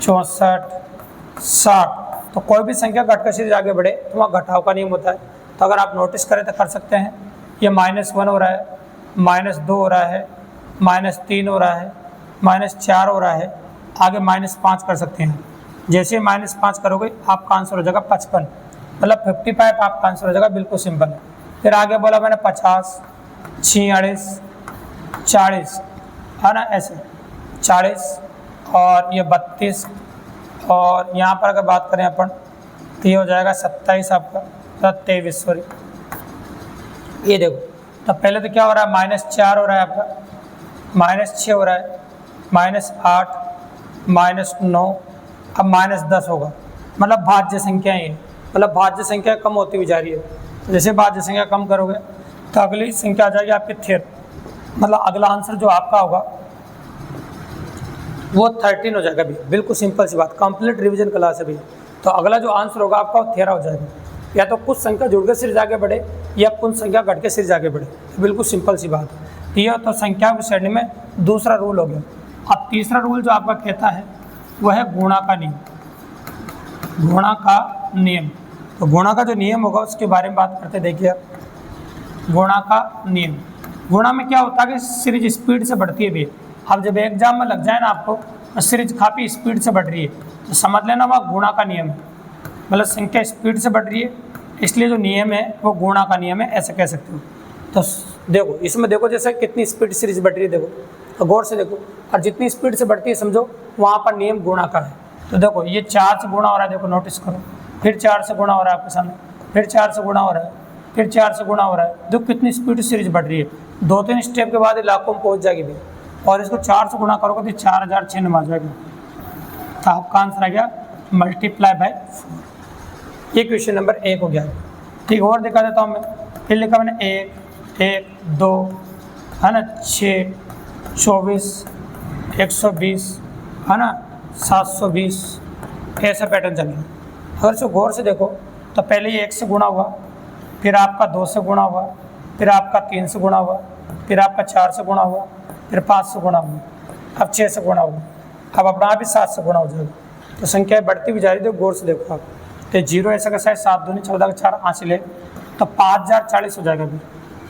64, 60, तो कोई भी संख्या घटकर सीरीज आगे बढ़े तो वहाँ घटाव का नियम होता है। तो अगर आप नोटिस करें तो कर सकते हैं, ये -1 हो रहा है, -2 हो रहा है, -3 हो रहा है, -4 हो रहा है, आगे -5 कर सकते हैं। जैसे -5 करोगे आपका आंसर हो जाएगा 55, मतलब 55 आपका आंसर हो जाएगा, बिल्कुल सिंपल है। फिर आगे बोला मैंने 50, 46, 40, है ना, ऐसे 40 और ये 32, और यहाँ पर अगर बात करें अपन तो ये हो जाएगा 27 आपका, 23 सॉरी। ये देखो, तो पहले तो क्या हो रहा है, -4 हो रहा है आपका, -6 हो रहा है, -8, -9, अब -10 होगा। मतलब भाज्य संख्याएँ हैं, मतलब भाज्य संख्या कम होती हुई जा रही है। जैसे भाज्य संख्या कम करोगे तो अगली संख्या आ जाएगी आपकी 13, मतलब अगला आंसर जो आपका होगा वो 13 हो जाएगा भी। बिल्कुल सिंपल सी बात, कंप्लीट रिवीजन क्लास है भी। तो अगला जो आंसर होगा आपका वो 13 हो जाएगा। या तो कुछ संख्या जुड़ के सीरीज आगे बढ़े या कुछ संख्या घट के सीरीज आगे बढ़े, बिल्कुल सिंपल सी बात है। ये तो संख्या की श्रेणी में दूसरा रूल हो गया। अब तीसरा रूल जो आपका कहता है वह है गुणा का नियम। गुणा का नियम, तो गुणा का जो नियम होगा उसके बारे में बात करते। देखिए गुणा का नियम, गुणा में क्या होता है कि सीरीज स्पीड से बढ़ती है भी। अब जब एग्जाम में लग जाए ना आपको सीरीज काफ़ी स्पीड से बढ़ रही है तो समझ लेना वह गुणा का नियम है, मतलब संख्या स्पीड से बढ़ रही है, इसलिए जो नियम है वो गुणा का नियम है, ऐसे कह सकते हो। तो देखो इसमें देखो जैसे कितनी स्पीड सीरीज बढ़ रही है, देखो तो गौर से देखो, और जितनी स्पीड से बढ़ती है समझो वहाँ पर नियम गुणा का है। तो देखो ये 4 से गुणा हो रहा है, देखो नोटिस करो, फिर 4 से गुणा हो रहा है आपके सामने, फिर 4 से गुणा हो रहा है, फिर 4 से गुणा हो रहा है। देखो कितनी स्पीड सीरीज बढ़ रही है, 2-3 स्टेप के बाद लाखों में पहुँच जाएगी भी। और इसको 4 से गुणा करोगे तो 4006 में आ जाएगा। तो आपका आंसर आ गया मल्टीप्लाई बाय 4। ये क्वेश्चन नंबर 1 हो गया। ठीक, और दिखा देता हूँ मैं। फिर लिखा मैंने 1, 1, 2, है ना, 6, 24, 120, है ना, 720, ऐसा पैटर्न चल रहा है। अगर इसको गौर से देखो तो पहले ये 1 से गुणा हुआ, फिर आपका 2 से गुणा हुआ, फिर आपका 3 से गुणा हुआ, फिर आपका 4 से गुणा हुआ, फिर 5 से गुणा हुआ, अब 6 से गुणा हुआ, अब अपना आप ही 7 से गुणा हो जाएगा। तो संख्या बढ़ती हुई जा रही है, गौर से देखो आप। तो 0 ऐसा कैसा है, 7 दूनी 14 का 4 हासिल है, तो 5040 हो जाएगा। फिर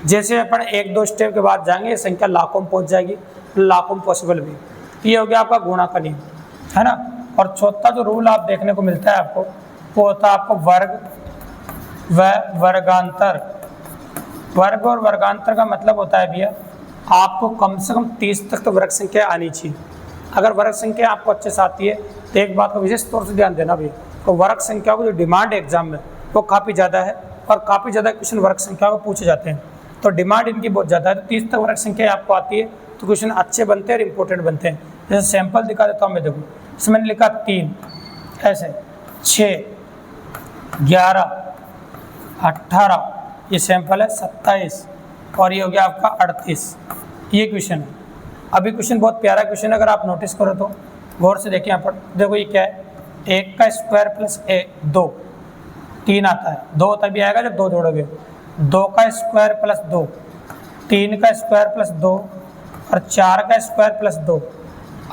जैसे अपन 1-2 स्टेप के बाद जाएंगे ये संख्या लाखों में पहुँच जाएगी, लाखों में पॉसिबल भी। ये हो गया आपका गुणा का नियम, है ना। और चौथा जो रूल आप देखने को मिलता है आपको वो होता है आपको वर्ग व वर्गांतर। वर्ग और वर्गांतर का मतलब होता है भैया आपको कम से कम 30 तक तो वर्ग संख्या आनी चाहिए। अगर वर्ग संख्या आपको अच्छे से आती है तो एक बात का विशेष तौर से ध्यान देना भैया, तो वर्ग संख्या को जो डिमांड है एग्जाम में वो काफ़ी ज़्यादा है और काफ़ी ज़्यादा क्वेश्चन वर्ग संख्या को पूछे जाते हैं, तो डिमांड इनकी बहुत ज़्यादा है। तो 30 तक वर्ग संख्या आपको आती है तो क्वेश्चन अच्छे बनते हैं और इंपॉर्टेंट बनते हैं। जैसे सैंपल दिखा देता हूँ मैं, देखो इसमें मैंने लिखा 3, ऐसे 6, 11, 18, ये सैंपल है 27 और ये हो गया आपका 38। ये क्वेश्चन है। अभी क्वेश्चन बहुत प्यारा क्वेश्चन है, अगर आप नोटिस करो तो गौर से देखिए यहाँ पर। देखो ये क्या है, 1 का स्क्वायर प्लस 2, 3 आता है, 2 तभी आएगा जब 2 जोड़ोगे। 2 का स्क्वायर प्लस 2, 3 का स्क्वायर प्लस 2 और 4 का स्क्वायर प्लस 2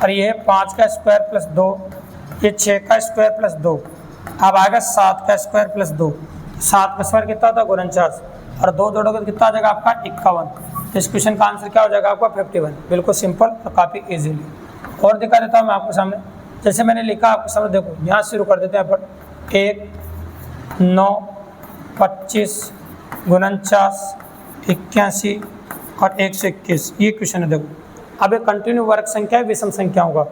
और ये है 5 का स्क्वायर प्लस 2, ये 6 का स्क्वायर प्लस 2। अब आएगा 7 का स्क्वायर प्लस 2, 7 का स्क्वायर कितना होता है 49 और 2 जोड़ोगे तो कितना आ जाएगा आपका 51। इस क्वेश्चन का आंसर क्या हो जाएगा आपका 51। बिल्कुल सिंपल और काफ़ी इजीली। और दिखा देता हूँ मैं आपके सामने, जैसे मैंने लिखा आपके सामने, देखो यहाँ शुरू कर देते हैं अपन। 1, 9, 25, 49, 81 और 121, ये क्वेश्चन है। देखो अब एक कंटिन्यू वर्ग संख्या है विषम संख्याओं का।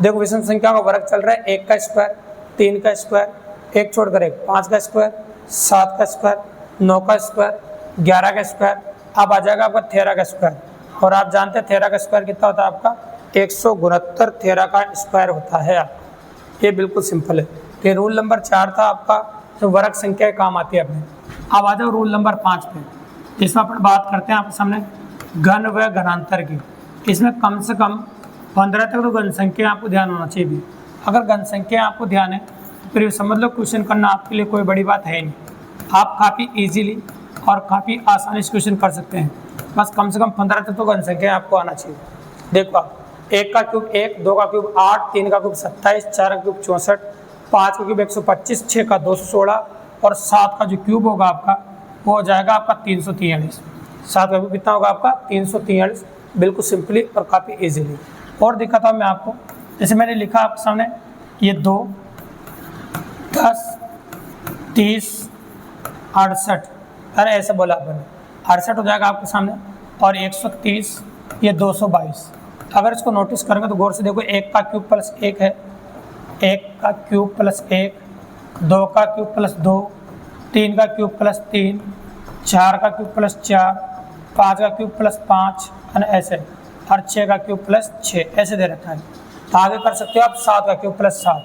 देखो विषम संख्या का वर्ग चल रहा है 1 का स्क्वायर, 3 का स्क्वायर, 1 छोड़कर 1, 5 का स्क्वायर, 7 का स्क्वायर, 9 का स्क्वायर, 11 का स्क्वायर। अब आ जाएगा आपका 13 का स्क्वायर और आप जानते हैं 13 का स्क्वायर कितना होता है आपका 169 13 का स्क्वायर होता है। ये बिल्कुल सिंपल है। ये रूल नंबर 4 था आपका, जो वर्ग संख्या काम आती है अपने। अब आ जाओ रूल नंबर 5 पे। इसमें अपन बात करते हैं आपके सामने घन व घनांतर की। इसमें कम से कम 15 तक तो घन संख्या आपको ध्यान होना चाहिए भी। अगर घन संख्या आपको ध्यान है तो फिर समझ लो क्वेश्चन करना आपके लिए कोई बड़ी बात है नहीं। आप काफ़ी इजीली और काफ़ी आसानी से क्वेश्चन कर सकते हैं। बस कम से कम 15 तक तो घन संख्या आपको आना चाहिए। देखो आप 1 का क्यूब 1, 2 का क्यूब 8, 3 का क्यूब 27, 4 का क्यूब 64, 5 का क्यूब 125, 6 का 216 और 7 का जो क्यूब होगा आपका वो हो जाएगा आपका 343। 7 का क्यूब कितना होगा आपका 343। बिल्कुल सिंपली और काफ़ी इजीली। और दिखाता हूँ मैं आपको, जैसे मैंने लिखा आपके सामने ये 2, 10, 30, 68, अरे ऐसे बोला अपन 68 हो जाएगा आपके सामने और 130, ये 222। अगर इसको नोटिस करेंगे तो गौर से देखो 1 का क्यूब प्लस 1 है, 1 का क्यूब प्लस 1, 2 का क्यूब प्लस 2, 3 का क्यूब प्लस 3, 4 का क्यूब प्लस 4, 5 का क्यूब प्लस 5 और ऐसे, और 6 का क्यूब प्लस 6 ऐसे दे रखा है। तो आगे कर सकते हो आप 7 का क्यूब प्लस 7,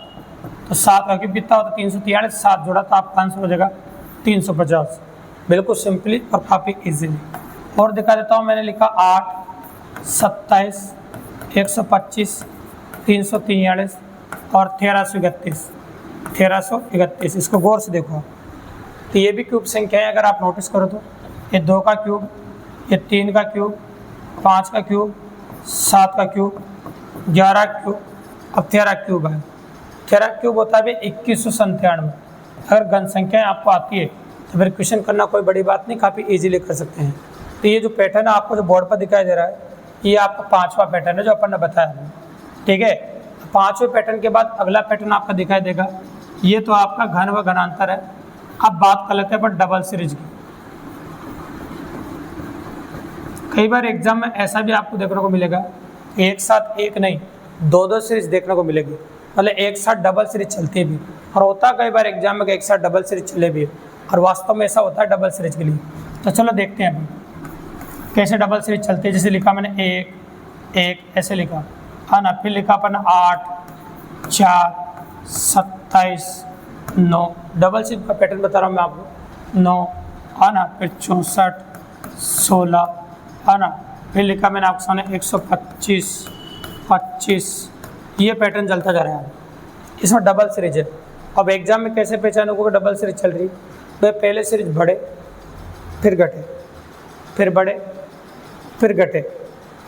तो 7 का क्यूब कितना होता है 343, 7 जोड़ा तो आपका आंसर हो जाएगा 350। बिल्कुल सिंपली और काफ़ी इजीली। और दिखा देता हूँ, मैंने लिखा 8, 27, 125, 343 और 1331। 1331 इसको गौर से देखो। तो ये भी क्यूब संख्या है, अगर आप नोटिस करो तो ये 2 का क्यूब, ये 3 का क्यूब, 5 का क्यूब, 7 का क्यूब, 11 क्यूब, अब 13 क्यूब है। 13 क्यूब होता है 2197। अगर घन संख्या आपको आती है तो फिर क्वेश्चन करना कोई बड़ी बात नहीं, काफ़ी इजीली कर सकते हैं। तो ये जो पैटर्न है आपको जो बोर्ड पर दिखाई दे रहा है, ये आपका 5वां पैटर्न है जो अपन ने बताया। ठीक है, 5वें पैटर्न के बाद अगला पैटर्न आपका दिखाई देगा। ये तो आपका घन व घनांतर है। अब बात कर लेते हैं अपन डबल सीरीज की। कई बार एग्जाम में ऐसा भी आपको देखने को मिलेगा, एक साथ एक नहीं 2-2 सीरीज देखने को मिलेगी, मतलब एक साथ डबल सीरीज चलती भी, और होता कई बार एग्जाम में एक साथ डबल सीरीज चले भी, और वास्तव में ऐसा होता है डबल सीरीज के लिए। तो चलो देखते हैं अपन कैसे डबल सीरीज चलती है। जैसे लिखा मैंने 1, 1 ऐसे लिखा है ना, फिर लिखा अपन 8, 4, 27, 9, डबल सीरीज का पैटर्न बता रहा हूँ मैं आपको। 9 है ना, फिर 64, 16 है ना, फिर लिखा मैंने आपके सामने 125, 25, ये पैटर्न चलता जा रहा है। इसमें डबल सीरीज है। अब एग्जाम में कैसे पहचानोगे कि डबल सीरीज चल रही है? तो पहले सीरीज बढ़े, फिर घटे, फिर बढ़े, फिर घटे,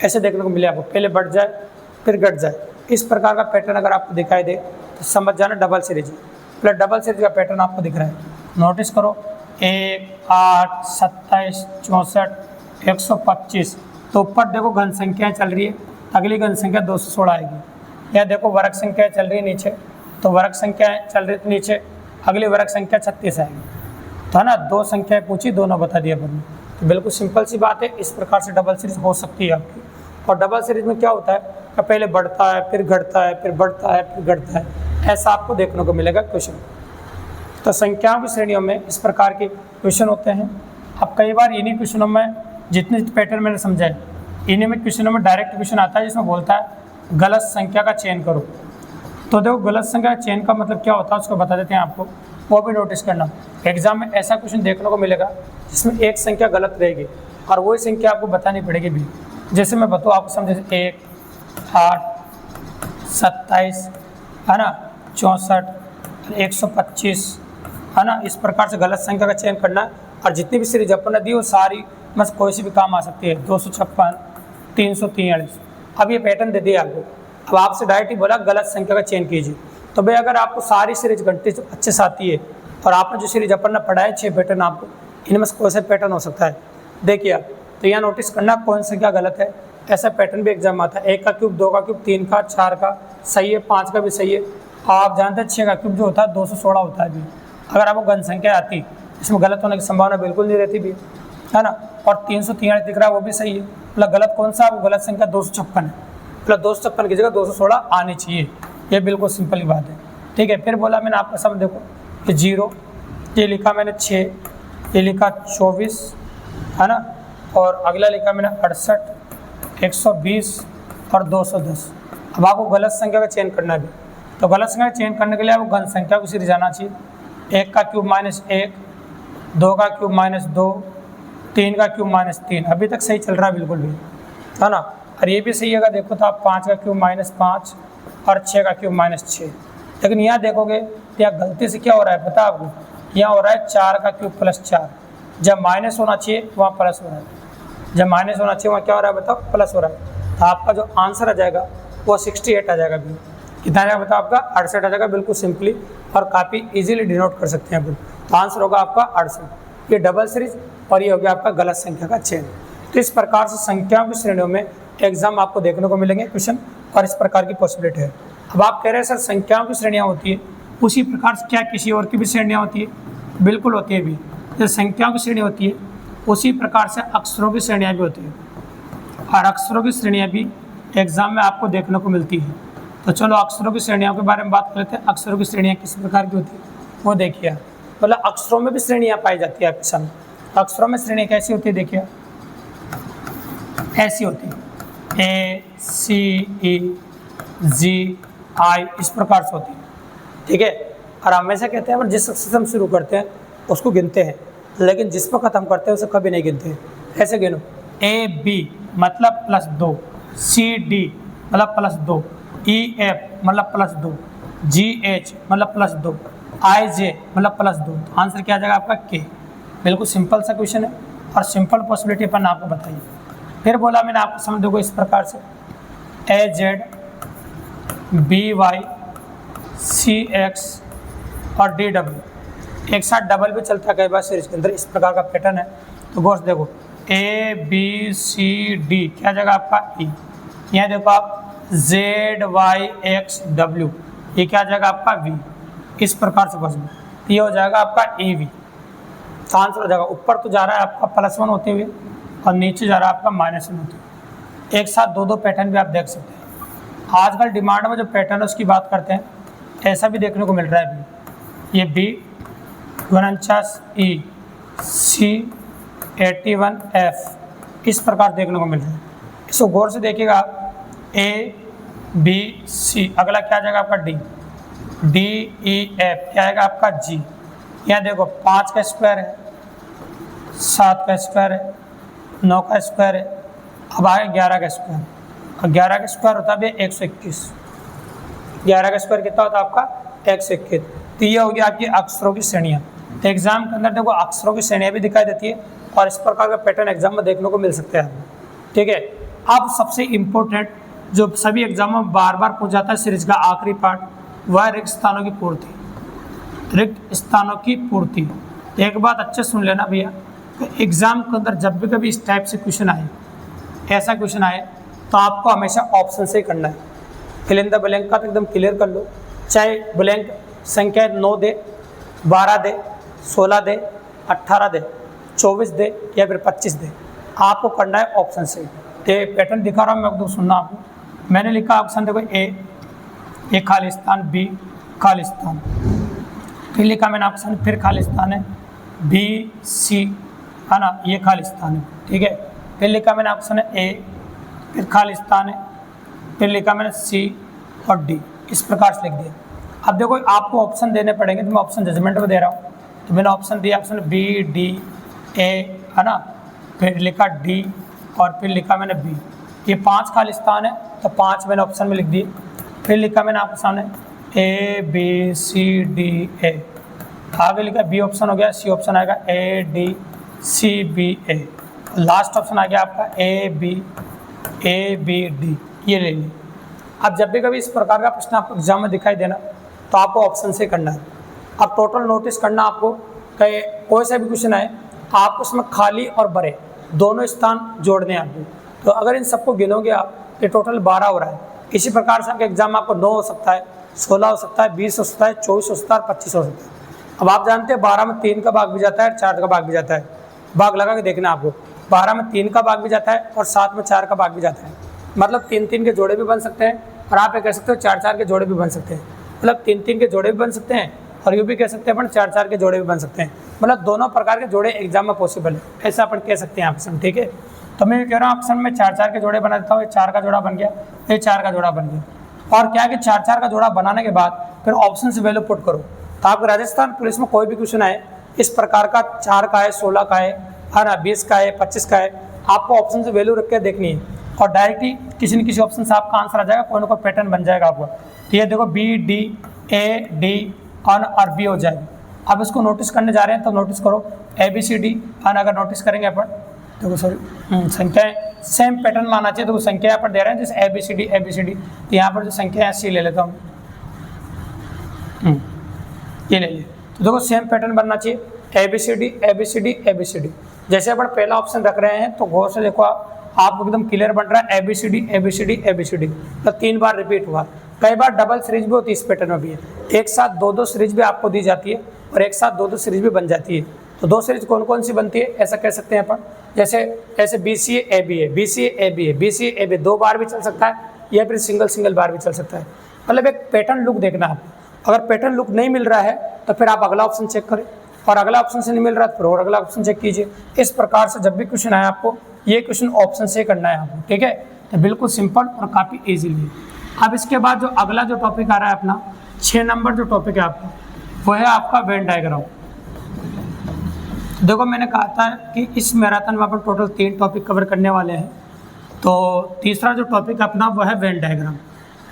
ऐसे देखने को मिले आपको। पहले बढ़ जाए फिर घट जाए, इस प्रकार का पैटर्न अगर आपको दिखाई दे तो समझ जाना डबल सीरीज है। प्लस डबल सीरीज का पैटर्न आपको दिख रहा है, नोटिस करो। 1, 8, 27, 64, 125। तो ऊपर देखो घन संख्याएँ चल रही है, अगली घन संख्या 216 आएगी। या देखो वर्ग संख्या चल रही है नीचे, तो वर्ग संख्या चल रही नीचे, अगली वर्ग संख्या 36 आएगी। तो है ना, दो संख्याएं पूछी, दोनों बता दिया अपन ने। तो बिल्कुल सिंपल सी बात है, इस प्रकार से डबल सीरीज हो सकती है आपकी। और डबल सीरीज में क्या होता है कि पहले बढ़ता है, फिर घटता है, फिर बढ़ता है, फिर घटता है, ऐसा आपको देखने को मिलेगा क्वेश्चन। तो संख्याओं की श्रेणियों में इस प्रकार के क्वेश्चन होते हैं। अब कई बार इन्हीं क्वेश्चनों में, जितने पैटर्न मैंने समझाए, इन्हीं में क्वेश्चनों में डायरेक्ट क्वेश्चन आता है जिसमें बोलता है गलत संख्या का चयन करो। तो देखो, गलत संख्या का चयन का मतलब क्या होता है उसको बता देते हैं आपको, वो भी नोटिस करना। एग्जाम में ऐसा क्वेश्चन देखने को मिलेगा जिसमें एक संख्या गलत रहेगी और वही संख्या आपको बतानी पड़ेगी भी। जैसे मैं बताऊँ आपको समझे, 1, 8, 27, है ना, 64, 125, है ना, इस प्रकार से गलत संख्या का चयन करना। और जितनी भी सीरीज अपन ने दी वो सारी बस कोई सी भी काम आ सकती है, 256, 343। अब ये पैटर्न दे दिया आपको। अब आपसे डायरेक्ट ही बोला गलत संख्या का चयन कीजिए। तो भाई अगर आपको सारी सीरीज घंटे अच्छे से आती है और आपने जो सीरीज अपन ने पढ़ाए 6 पैटर्न, आपको इनमें से कोई सा पैटर्न हो सकता है, देखिए आप। तो यहाँ नोटिस करना कौन संख्या गलत है। ऐसा पैटर्न भी एग्जाम आता है, 1 का क्यूब, 2 का क्यूब, 3 का, 4 का सही है, 5 का भी सही है। आप जानते हैं 6 का क्यूब जो होता है 216 होता है भी। अगर आपको घन संख्या आती, इसमें गलत होने की संभावना बिल्कुल नहीं रहती भी, है ना। और 343 दिख रहा है, वो भी सही है। मतलब गलत कौन सा, वो गलत संख्या 256 है। मतलब 256 की जगह 216 आनी चाहिए। ये बिल्कुल सिंपल ही बात है, ठीक है। फिर बोला मैंने आपका सब, देखो ये 0, ये लिखा मैंने 6, ये लिखा 24, है ना, और अगला लिखा मैंने 68, 120 और 210। अब आपको गलत संख्या का चयन करना भी। तो गलत संख्या का चयन करने के लिए आपको घन संख्या को सीरीज आना चाहिए। 1 का क्यूब -1, 2 का क्यूब -2, 3 का क्यूब -3। अभी तक सही चल रहा है बिल्कुल भी, है ना। और ये भी सही है, अगर देखो तो आप 5 का क्यूब -5 और 6 का क्यूब -6। लेकिन यहाँ देखोगे तो यहाँ गलती से क्या हो रहा है पता है आपको, यहाँ हो रहा है 4 का क्यूब +4। जब माइनस होना चाहिए वहाँ प्लस हो रहा है, जब माइनस होना चाहिए वहाँ क्या हो रहा है बताओ, प्लस हो रहा है। तो आपका जो आंसर आ जाएगा वो 68 आ जाएगा। भी कितना आ जाएगा बताओ, आपका 68 आ जाएगा, बिल्कुल सिंपली और काफ़ी इजीली डिनोट कर सकते हैं अपन। तो आंसर होगा आपका 68। ये डबल सीरीज और ये हो गया आपका गलत संख्या का चयन। तो इस प्रकार से संख्याओं की श्रेणियों में एग्जाम आपको देखने को मिलेंगे क्वेश्चन, और इस प्रकार की पॉसिबिलिटी है। अब आप कह रहे हैं सर संख्याओं की श्रेणियाँ होती है, उसी प्रकार से क्या किसी और की भी श्रेणियाँ होती है? बिल्कुल होती है भी। जैसे संख्याओं की श्रेणी होती है उसी प्रकार से अक्षरों की श्रेणियाँ भी होती है, और अक्षरों की श्रेणियाँ भी एग्जाम में आपको देखने को मिलती है। तो चलो अक्षरों की श्रेणियों के बारे में बात कर लेते हैं। अक्षरों की श्रेणियाँ किस प्रकार की होती है वो देखिए। मतलब अक्षरों में भी श्रेणियाँ पाई जाती है आपके सामने। तो अक्षरों में श्रेणियाँ कैसी होती है देखिए, ऐसी होती है, ACEGI, इस प्रकार से होती है, ठीक है। और हमेशा कहते हैं जिस अक्षर से हम शुरू करते हैं उसको गिनते हैं, लेकिन जिस पर ख़त्म करते हैं उसे कभी नहीं गिनते हैं। ऐसे गिनो, AB मतलब +2, CD मतलब +2, EF मतलब +2, GH मतलब +2, IJ मतलब +2। तो आंसर क्या आ जाएगा आपका K। बिल्कुल सिंपल सा क्वेश्चन है और सिंपल पॉसिबिलिटी अपन आपको बताइए। फिर बोला मैंने आपको समझ दोगे इस प्रकार से, AZ, BY, CX और DW। एक साथ डबल भी चलता है कई बार सीरीज के अंदर, इस प्रकार का पैटर्न है। तो गौर से देखो, ABCD क्या जगह आपका E। यहाँ देखो आप ZYXW, ये क्या जाएगा आपका V। इस प्रकार से बस ये हो जाएगा आपका AV। तो आंसर हो जाएगा, ऊपर तो जा रहा है आपका +1 होते हुए और नीचे जा रहा है आपका -1 होते हुए। एक साथ दो पेटर्न भी आप देख सकते हैं। आजकल डिमांड में जो पैटर्न है उसकी बात करते हैं, ऐसा भी देखने को मिल रहा है भी। ये B 49E, C 81F, इस प्रकार देखने को मिल रहा है। इसको गौर से देखिएगा, ABC, अगला क्या जाएगा आपका D, DEF क्या आएगा आपका G। यहाँ देखो 5 का स्क्वायर है, 7 का स्क्वायर है, 9 का स्क्वायर है, अब आगे 11 का स्क्वायर। और 11 का स्क्वायर होता है 121। 11 का स्क्वायर कितना होता है आपका 121। तो ये हो गया आपकी अक्षरों की श्रेणियाँ। तो एग्जाम के अंदर देखो अक्षरों की श्रेणियाँ भी दिखाई देती है और इस प्रकार का पैटर्न एग्जाम में देखने को मिल सकते हैं, ठीक है। अब सबसे इम्पोर्टेंट जो सभी एग्जामों में बार बार पूछ जाता है सीरीज का आखिरी पार्ट, वह रिक्त स्थानों की पूर्ति। रिक्त स्थानों की पूर्ति, एक बात अच्छे सुन लेना भैया, एग्जाम के अंदर जब भी कभी इस टाइप से क्वेश्चन आए, ऐसा क्वेश्चन आए, तो आपको हमेशा ऑप्शन से ही करना है। फिल इन द ब्लैंक का तो एकदम क्लियर कर लो, चाहे ब्लैंक संख्या 9 दे, 12 दे, 16 दे 18 दे, 24 दे या फिर 25 दे, आपको करना है ऑप्शन से। ये पैटर्न दिखा रहा हूँ मैं, एकदम सुनना आपको। मैंने लिखा ऑप्शन देखो ए खालिस्तान, बी खालिस्तान, फिर लिखा मैंने ऑप्शन, फिर खालिस्तान है बी सी, है ना, ये खालिस्तान है, ठीक है। फिर लिखा मैंने ऑप्शन है ए, फिर खालिस्तान है, फिर लिखा मैंने सी और डी, इस प्रकार से लिख दिया। अब देखो आपको ऑप्शन देने पड़ेंगे, तो मैं ऑप्शन जजमेंट में दे रहा हूँ। तो मैंने ऑप्शन दिया, ऑप्शन बी डी ए, है ना, फिर लिखा डी और फिर लिखा मैंने बी। ये 5 खालिस्तान है, तो 5 मैंने ऑप्शन में लिख दिए। फिर लिखा मैंने आपके सामने ए बी सी डी ए, आगे लिखा बी ऑप्शन हो गया, सी ऑप्शन आएगा A D C B A, last option आ गया आपका ए बी डी, ये ले लीजिए। अब जब भी कभी इस प्रकार का प्रश्न आपको एग्जाम में दिखाई देना, तो आपको ऑप्शन से करना है। अब टोटल नोटिस करना आपको, कोई सा भी क्वेश्चन आए, आपको उसमें खाली और भरे दोनों स्थान जोड़ने हैं आपको। तो अगर इन सबको गिनोगे आप, ये टोटल 12 हो रहा है। इसी प्रकार से आपका एग्जाम आपको 9 हो सकता है, 16 हो सकता है, 20 हो सकता है, 24 हो सकता है, 25 हो सकता है। अब आप जानते हैं 12 में 3 का भाग भी जाता है, 4 का भाग भी जाता है। भाग लगा के देखना आपको, 12 में 3 का भाग भी जाता है और 7 में 4 का भाग भी जाता है। मतलब 3-3 के जोड़े भी बन सकते हैं, और आप ये कह सकते हो 4-4 के जोड़े भी बन सकते हैं। मतलब 3-3 के जोड़े भी बन सकते हैं, और यूँ भी कह सकते हैं अपन 4-4 के जोड़े भी बन सकते हैं। मतलब दोनों प्रकार के जोड़े एग्जाम में पॉसिबल है, ऐसा अपन कह सकते हैं ऑप्शन, ठीक है। तो मैं कह रहा हूँ ऑप्शन में 4-4 के जोड़े बना देता हूँ। ये 4 का जोड़ा बन गया, ये 4 का जोड़ा बन गया। और क्या है कि 4-4 का जोड़ा बनाने के बाद फिर ऑप्शन से वैल्यू पुट करो। तो आपको राजस्थान पुलिस में कोई भी क्वेश्चन आए इस प्रकार का, 4 का है, 16 का है ना, 20 का है, 25 का है, आपको ऑप्शन से वैल्यू रख के देखनी है, और डायरेक्टली किसी न किसी ऑप्शन से आपका आंसर आ जाएगा, कोई ना कोई पैटर्न बन जाएगा आपको। तो ये देखो बी डी ए डी और बी हो जाएगी। अब इसको नोटिस करने जा रहे हैं, तो नोटिस करो ए बी सी डी, और अगर नोटिस करेंगे अपन, देखो सॉरी संख्याएं सेम पैटर्न माना चाहिए। तो संख्या यहाँ पर दे रहे हैं जैसे ए बी सी डी, तो यहाँ पर जो संख्या है सी ले लेता हूँ, ये ले लिए। तो देखो सेम पैटर्न बनना चाहिए, A B C D A B C D A B C D. जैसे अपन पहला ऑप्शन रख रहे हैं, तो गौर से देखो आपको एकदम क्लियर बन रहा है, A B C D A B C D A B C D, तो 3 बार रिपीट हुआ। कई बार डबल सीरीज भी होती है, इस पैटर्न में भी है, एक साथ 2-2 सीरीज भी आपको दी जाती है, और एक साथ 2-2 सीरीज भी बन जाती है। तो 2 सीरीज कौन कौन सी बनती है, ऐसा कह सकते हैं अपन, जैसे बी सी ए बी है, बी सी ए बी है, बी सी ए बी 2 बार भी चल सकता है, या फिर सिंगल बार भी चल सकता है। मतलब एक पैटर्न लुक देखना है। अगर पैटर्न लुक नहीं मिल रहा है, तो फिर आप अगला ऑप्शन चेक करें, और अगला ऑप्शन से नहीं मिल रहा है तो फिर और अगला ऑप्शन चेक कीजिए। इस प्रकार से जब भी क्वेश्चन आए आपको, ये क्वेश्चन ऑप्शन से करना है आपको, ठीक है। तो बिल्कुल सिंपल और काफ़ी ईजीली। अब इसके बाद जो अगला जो टॉपिक आ रहा है अपना 6 नंबर जो टॉपिक है आपका, वो है आपका वेन डायग्राम। देखो मैंने कहा था कि इस मैराथन में अपन टोटल 3 टॉपिक कवर करने वाले हैं। तो तीसरा जो टॉपिक अपना वो है वेन डायग्राम।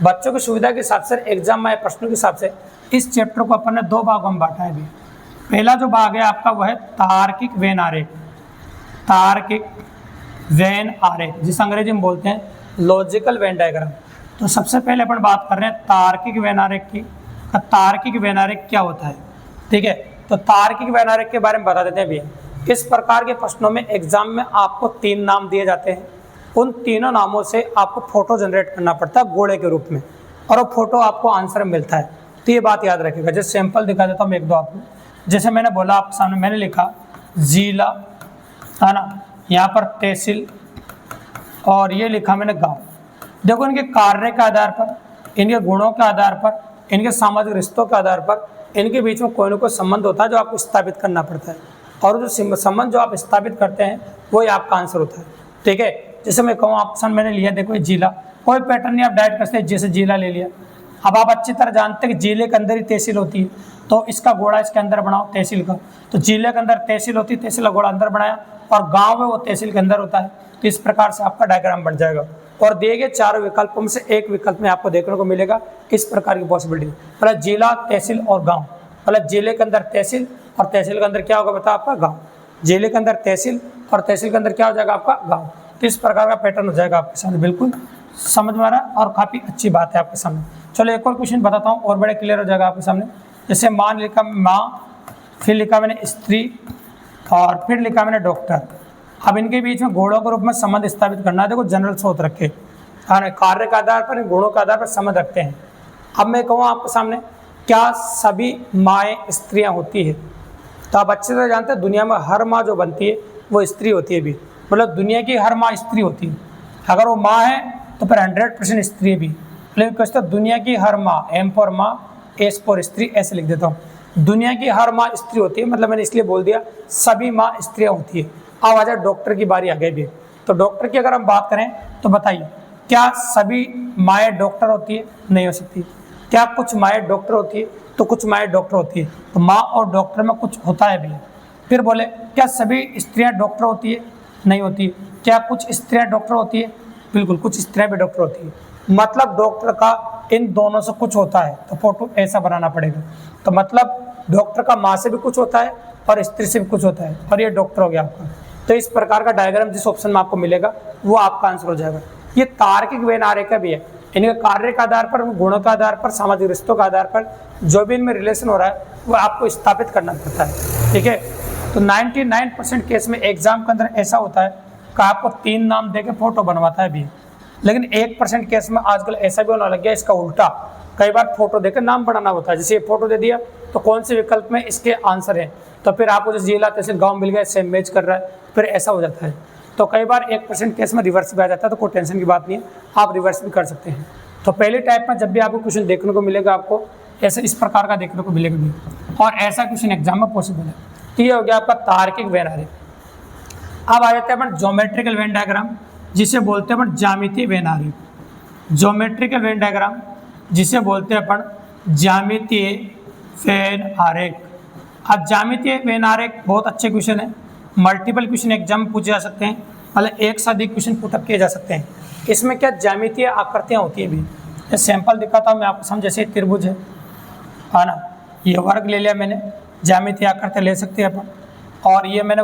बच्चों की सुविधा के हिसाब से, एग्जाम में प्रश्नों के हिसाब से इस चैप्टर को अपन ने 2 भागों में बांटा है अभी। पहला जो भाग है आपका वो है तार्किक वेन आरेख, तार्किक वेन आरेख, जिसे अंग्रेजी में बोलते हैं लॉजिकल वेन डायग्राम। तो सबसे पहले अपन बात कर रहे हैं तार्किक वेन आरेख की। तार्किक वेन आरेख क्या होता है, ठीक है। तो तार्किक वेन आरेख के बारे में बता देते हैं भैया। इस प्रकार के प्रश्नों में एग्जाम में आपको 3 नाम दिए जाते हैं, उन तीनों नामों से आपको फोटो जनरेट करना पड़ता है गोले के रूप में, और वो फोटो आपको आंसर मिलता है। तो ये बात याद रखिएगा। जैसे सैंपल दिखा देता हूँ 1-2 आपको। जैसे मैंने बोला आपके सामने, मैंने लिखा जिला, है ना, यहाँ पर तहसील, और ये लिखा मैंने गांव। देखो इनके कार्य के आधार पर, इनके गुणों के आधार पर, इनके सामाजिक रिश्तों के आधार पर, इनके बीच में कोई ना कोई संबंध होता है जो आपको स्थापित करना पड़ता है, और जो संबंध जो आप स्थापित करते हैं वही आपका आंसर होता है, ठीक है। जैसे मैं कहूँ ऑप्शन मैंने लिया, देखो जिला, कोई पैटर्न नहीं, आप डायरेक्ट कर सकते, जैसे जिला ले लिया। अब आप अच्छी तरह जानते हैं कि जिले के अंदर ही तहसील होती है, तो इसका घोड़ा इसके अंदर बनाओ तहसील का। तो जिले के अंदर तहसील होती है, तहसील का घोड़ा अंदर बनाया, और गांव में वो तहसील के अंदर होता है। तो इस प्रकार से आपका डायग्राम बन जाएगा। और दिए गए 4 विकल्पों में से एक विकल्प में आपको देखने को मिलेगा इस प्रकार की पॉसिबिलिटी, मतलब जिला, तहसील और गाँव। मतलब जिले के अंदर तहसील, और तहसील के अंदर क्या होगा बता आपका गाँव। जिले के अंदर तहसील, और तहसील के अंदर क्या हो जाएगा आपका गाँव। तो इस प्रकार का पैटर्न हो जाएगा आपके सामने, बिल्कुल समझ में आ रहा है, और काफ़ी अच्छी बात है आपके सामने। चलो एक और क्वेश्चन बताता हूँ, और बड़े क्लियर हो जाएगा आपके सामने। जैसे मान लिखा माँ, फिर लिखा मैंने स्त्री, और फिर लिखा मैंने डॉक्टर। अब इनके बीच में गुणों के रूप में संबंध स्थापित करना है। देखो जनरल सोच रखे, कार्य के आधार पर, गुणों के आधार पर संबंध रखते हैं। अब मैं कहूँ आपके सामने, क्या सभी माएँ स्त्रियाँ होती है? तो आप अच्छे से जानते हैं दुनिया में हर माँ जो बनती है वो स्त्री होती है भी, मतलब दुनिया की हर माँ स्त्री होती है। अगर वो माँ है तो फिर 100% स्त्री है भी। लेकिन कहते हैं दुनिया की हर माँ, एम फॉर माँ, एस फॉर स्त्री, ऐसे लिख देता हूँ। दुनिया की हर माँ स्त्री होती है, मतलब मैंने इसलिए बोल दिया सभी माँ स्त्रियाँ होती है। अब आ जाए डॉक्टर की बारी आ गई भी। तो डॉक्टर की अगर हम बात करें तो बताइए, क्या सभी माएँ डॉक्टर होती है? नहीं हो सकती। क्या कुछ माएँ डॉक्टर होती है? तो कुछ माएँ डॉक्टर होती है। तो माँ और डॉक्टर में कुछ होता है भी। फिर बोले क्या सभी स्त्रियाँ डॉक्टर होती है? नहीं होती। क्या कुछ स्त्रियाँ डॉक्टर होती है? बिल्कुल, कुछ स्त्रियाँ भी डॉक्टर होती है। मतलब डॉक्टर का इन दोनों से कुछ होता है, तो फोटो ऐसा बनाना पड़ेगा। तो मतलब डॉक्टर का माँ से भी कुछ होता है और स्त्री से भी कुछ होता है, और ये डॉक्टर हो गया आपका। तो इस प्रकार का डायग्राम जिस ऑप्शन में आपको मिलेगा वो आपका आंसर हो जाएगा। ये तार्किक वेन आरेखा भी है, इनके कार्य के आधार पर, गुणों के आधार पर, सामाजिक रिश्तों के आधार पर जो भी इनमें रिलेशन हो रहा है वो आपको स्थापित करना पड़ता है। ठीक है, तो 99% केस में एग्जाम के अंदर ऐसा होता है कि आपको 3 नाम दे के फोटो बनवाता है भी। लेकिन 1% केस में आजकल ऐसा भी होने लग गया, इसका उल्टा, कई बार फोटो देकर नाम बनाना होता है। जैसे ये फोटो दे दिया तो कौन से विकल्प में इसके आंसर है, तो फिर आपको जैसे जिला तहसील गांव मिल गया, सेम मैच कर रहा है, फिर ऐसा हो जाता है। तो कई बार 1% केस में रिवर्स भी आ जाता है, तो कोई टेंशन की बात नहीं है, आप रिवर्स भी कर सकते हैं। तो पहले टाइप में जब भी आपको क्वेश्चन देखने को मिलेगा, आपको ऐसे इस प्रकार का देखने को मिलेगा भी, और ऐसा क्वेश्चन एग्जाम में पॉसिबल है। तो ये हो गया आपका तार्किक वेन आरेख। अब आ जाते हैं अपन ज्योमेट्रिकल वेन डायग्राम, जिसे बोलते हैं अपन ज्यामितीय वेन आरेख। ज्योमेट्रिकल वेन डायग्राम जिसे बोलते हैं अपन ज्यामितीय वेन आरेख। अब ज्यामितीय वेन आरेख बहुत अच्छे क्वेश्चन है, मल्टीपल क्वेश्चन एग्जाम में पूछे जा सकते हैं, मतलब एक से अधिक क्वेश्चन पुटअप किए जा सकते हैं। इसमें क्या ज्यामितीय आकृतियाँ होती है भी। ये सैंपल दिखाता हूँ मैं आपको समझ, जैसे त्रिभुज है ना, ये वर्ग ले लिया मैंने, ज्यामितीय आकृतियाँ ले सकते हैं अपन, और ये मैंने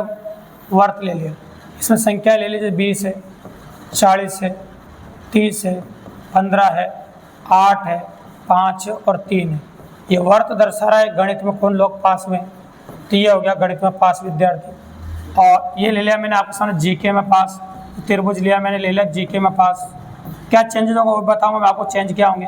वर्ग ले लिया, इसमें संख्या ले लीजिए 20 है, 40 है, 30 है, 15 है, 8 है, 5 है और 3 है। ये वर्ग दर्शा रहा है गणित में कौन लोग पास में, तो ये हो गया गणित में पास विद्यार्थी। और ये ले लिया मैंने आपके सामने जीके में पास, त्रिभुज लिया मैंने, ले लिया जीके में पास। क्या चेंजेस होंगे वो बताऊंगा मैं आपको, चेंज क्या होंगे,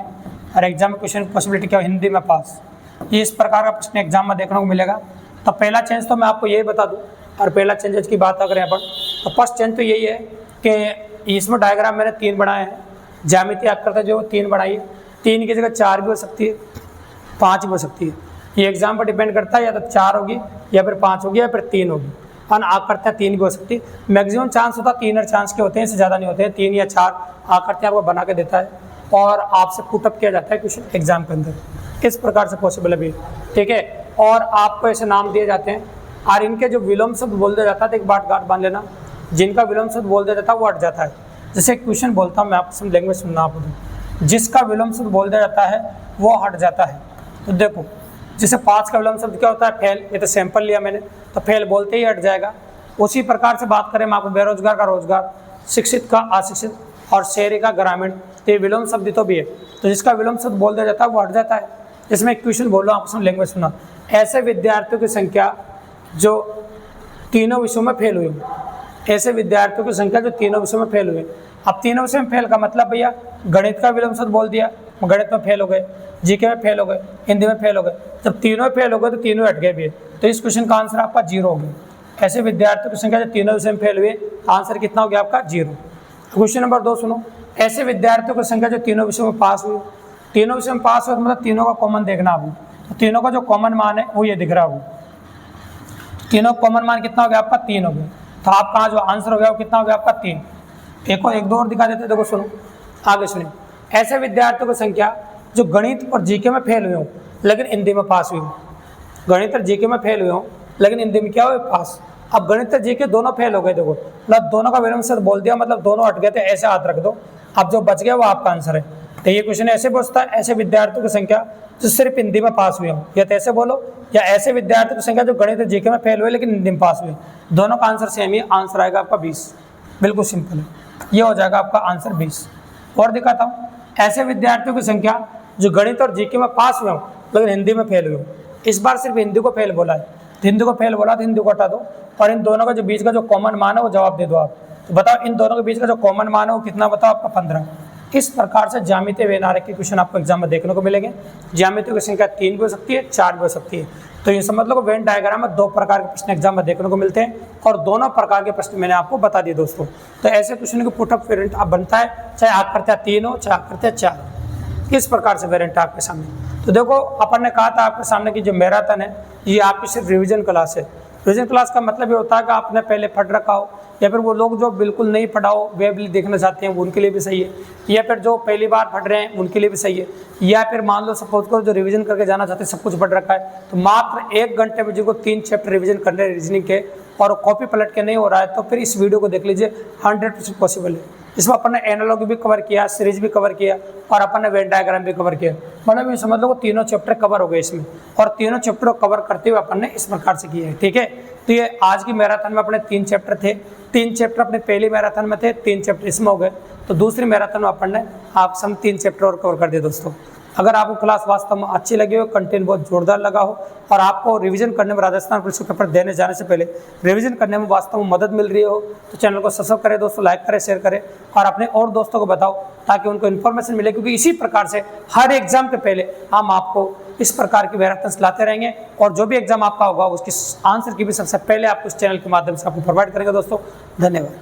और एग्जाम में क्वेश्चन पॉसिबिलिटी क्या, हिंदी में पास। ये इस प्रकार का प्रश्न एग्जाम में देखने को मिलेगा। तो पहला चेंज तो मैं आपको यही बता दूं, और पहला चेंजेस की बात अगर अपन, तो फर्स्ट चेंज तो यही है कि इसमें डायग्राम मैंने 3 बनाए हैं, ज्यामितीय आकृति जो 3 बनाई है, 3 की जगह 4 भी हो सकती है, 5 भी हो सकती है। ये एग्जाम पर डिपेंड करता है, या तो 4 होगी या फिर 5 होगी या फिर 3 होगी, और आकृतियाँ 3 भी हो सकती है। मैक्सिमम चांस होता है 3 और चांस के होते हैं, इससे ज़्यादा नहीं होते हैं। 3 या 4 आकृतियाँ आपको बना के देता है और आपसे पुटअप किया जाता है क्वेश्चन एग्जाम के अंदर। इस प्रकार से पॉसिबल है भी, ठीक है। और आपको ऐसे नाम दिए जाते हैं, और इनके जो विलोम शब्द बोल दिया जाता है, तो एक बात गांठ बांध लेना, जिनका विलोम शब्द बोल दिया जाता है वो हट जाता है। जैसे क्वेश्चन बोलता हूँ मैं, आपको समझ लैंग्वेज सुनना आप, जिसका विलोम शब्द बोल दिया जाता है वो हट जाता है। तो देखो, जैसे 5 का विलोम शब्द क्या होता है, फेल। ये तो सैंपल लिया मैंने, तो फेल बोलते ही हट जाएगा। उसी प्रकार से बात करें हम आपको बेरोजगार का रोजगार, शिक्षित का अशिक्षित, और शहरी का ग्रामीण, तो ये विलोम शब्द तो भी है। तो जिसका विलोम शब्द बोल दिया जाता है वो हट जाता है। इसमें एक क्वेश्चन बोल रहा हूँ, आपको लैंग्वेज सुना, ऐसे विद्यार्थियों की संख्या जो तीनों विषयों में फेल हुए, ऐसे विद्यार्थियों की संख्या जो तीनों विषयों में फेल हुए। अब तीनों विषय में फेल का मतलब भैया, गणित का विलोम शब्द बोल दिया, गणित में फेल हो गए, जीके में फेल हो गए, हिंदी में फेल हो गए। जब तीनों फेल हो गए तो तीनों हट गए भी, तो इस क्वेश्चन का आंसर आपका 0 हो गया। ऐसे विद्यार्थियों की संख्या जो तीनों विषय में फेल हुए, आंसर कितना हो गया आपका 0। क्वेश्चन नंबर 2 सुनो, ऐसे विद्यार्थियों की संख्या जो तीनों विषयों में पास हुए, तीनों विषय में पास हुए मतलब तीनों का कॉमन देखना अभी, तो तीनों का जो कॉमन मान है वो ये दिख रहा है, तीनों कॉमन मान कितना हो गया आपका 3 हो गया। तो आपका जो आंसर हो गया वो कितना हो गया आपका 3। एक दो और दिखा देते, देखो सुनो, आगे सुनिए। ऐसे विद्यार्थियों की संख्या जो गणित और जीके में फेल हुए हों लेकिन हिंदी में पास हुए हों, गणित और जीके में फेल हुए हों लेकिन हिंदी में क्या हुए, पास। अब गणित और जीके दोनों फेल हो गए, देखो मतलब दोनों का विलोम शब्द बोल दिया, मतलब दोनों हट गए थे, ऐसे हाथ रख दो, अब जो बच गया वो आपका आंसर है। तो ये क्वेश्चन ऐसे पूछता है, ऐसे विद्यार्थियों की संख्या जो सिर्फ हिंदी में पास हुए हों, या तो ऐसे बोलो, या ऐसे विद्यार्थियों की संख्या जो गणित और जीके में फेल हुए लेकिन हिंदी में पास हुए। दोनों का आंसर सेम ही, आंसर आएगा आपका 20। बिल्कुल सिंपल है, ये हो जाएगा आपका आंसर 20। और दिखाता हूँ, ऐसे विद्यार्थियों की संख्या जो गणित और जीके में पास हुए हों लेकिन हिंदी में फेल हुए हों। इस बार सिर्फ हिंदी को फेल बोला है, तो हिंदी को फेल बोला तो हिंदी को हटा दो, और इन दोनों का जो बीच का जो कॉमन मान है वो जवाब दे दो आप। तो बताओ इन दोनों के बीच का जो कॉमन मान है वो कितना, बताओ आपका 15। इस प्रकार से ज्यामितीय वेन आरेख के क्वेश्चन आपको एग्जाम में देखने को मिलेंगे। ज्यामितीय की संख्या 3 भी हो सकती है, 4 भी हो सकती है। तो ये समझ लो वेन डायग्राम में दो प्रकार के प्रश्न एग्जाम में देखने को मिलते हैं और दोनों प्रकार के प्रश्न मैंने आपको बता दिए दोस्तों। तो ऐसे क्वेश्चन को पुटअप वेरिएंट आप बनता है, चाहे आप करते हैं 3 हो चाहे आप करते हैं 4 हो, किस प्रकार से वेरिएंट आपके सामने। तो देखो अपन ने कहा था आपके सामने की जो मैराथन है ये आपकी सिर्फ रिविजन क्लास है। रिविजन क्लास का मतलब ये होता है कि आपने पहले पढ़ रखा हो, या फिर वो लोग जो बिल्कुल नहीं पढ़ा हो वे भी देखना चाहते हैं उनके लिए भी सही है, या फिर जो पहली बार पढ़ रहे हैं उनके लिए भी सही है, या फिर मान लो सपोज करो जो रिवीजन करके जाना चाहते हैं सब कुछ पढ़ रखा है तो मात्र 1 घंटे में जिनको 3 चैप्टर रिवीजन करने रीजनिंग के और कॉपी पलट के नहीं हो रहा है तो फिर इस वीडियो को देख लीजिए, 100% पॉसिबल है। इसमें अपन ने एनालॉगी भी कवर किया, सीरीज भी कवर किया और अपन ने वेन डायग्राम भी कवर किया। मतलब ये समझ लो तीनों चैप्टर कवर हो गए इसमें, और तीनों चैप्टर कवर करते हुए अपन ने इस प्रकार से किया है। ठीक है, तो ये आज की मैराथन में अपने 3 चैप्टर थे, 3 चैप्टर अपने पहली मैराथन में थे, 3 चैप्टर इसमें हो गए। तो दूसरी मैराथन में अपन ने आप सब 3 चैप्टर और कवर कर दिए दोस्तों। अगर आपको क्लास वास्तव में अच्छी लगी हो, कंटेंट बहुत जोरदार लगा हो और आपको रिवीजन करने में राजस्थान पुलिस के पेपर देने जाने से पहले रिवीजन करने में वास्तव में मदद मिल रही हो तो चैनल को सब्सक्राइब करें दोस्तों, लाइक करें, शेयर करें और अपने और दोस्तों को बताओ ताकि उनको इन्फॉर्मेशन मिले, क्योंकि इसी प्रकार से हर एग्जाम के पहले हम आपको इस प्रकार की मैराथन लाते रहेंगे और जो भी एग्जाम आपका होगा उसकी आंसर की भी सबसे पहले आपको इस चैनल के माध्यम से आपको प्रोवाइड करेंगे दोस्तों। धन्यवाद।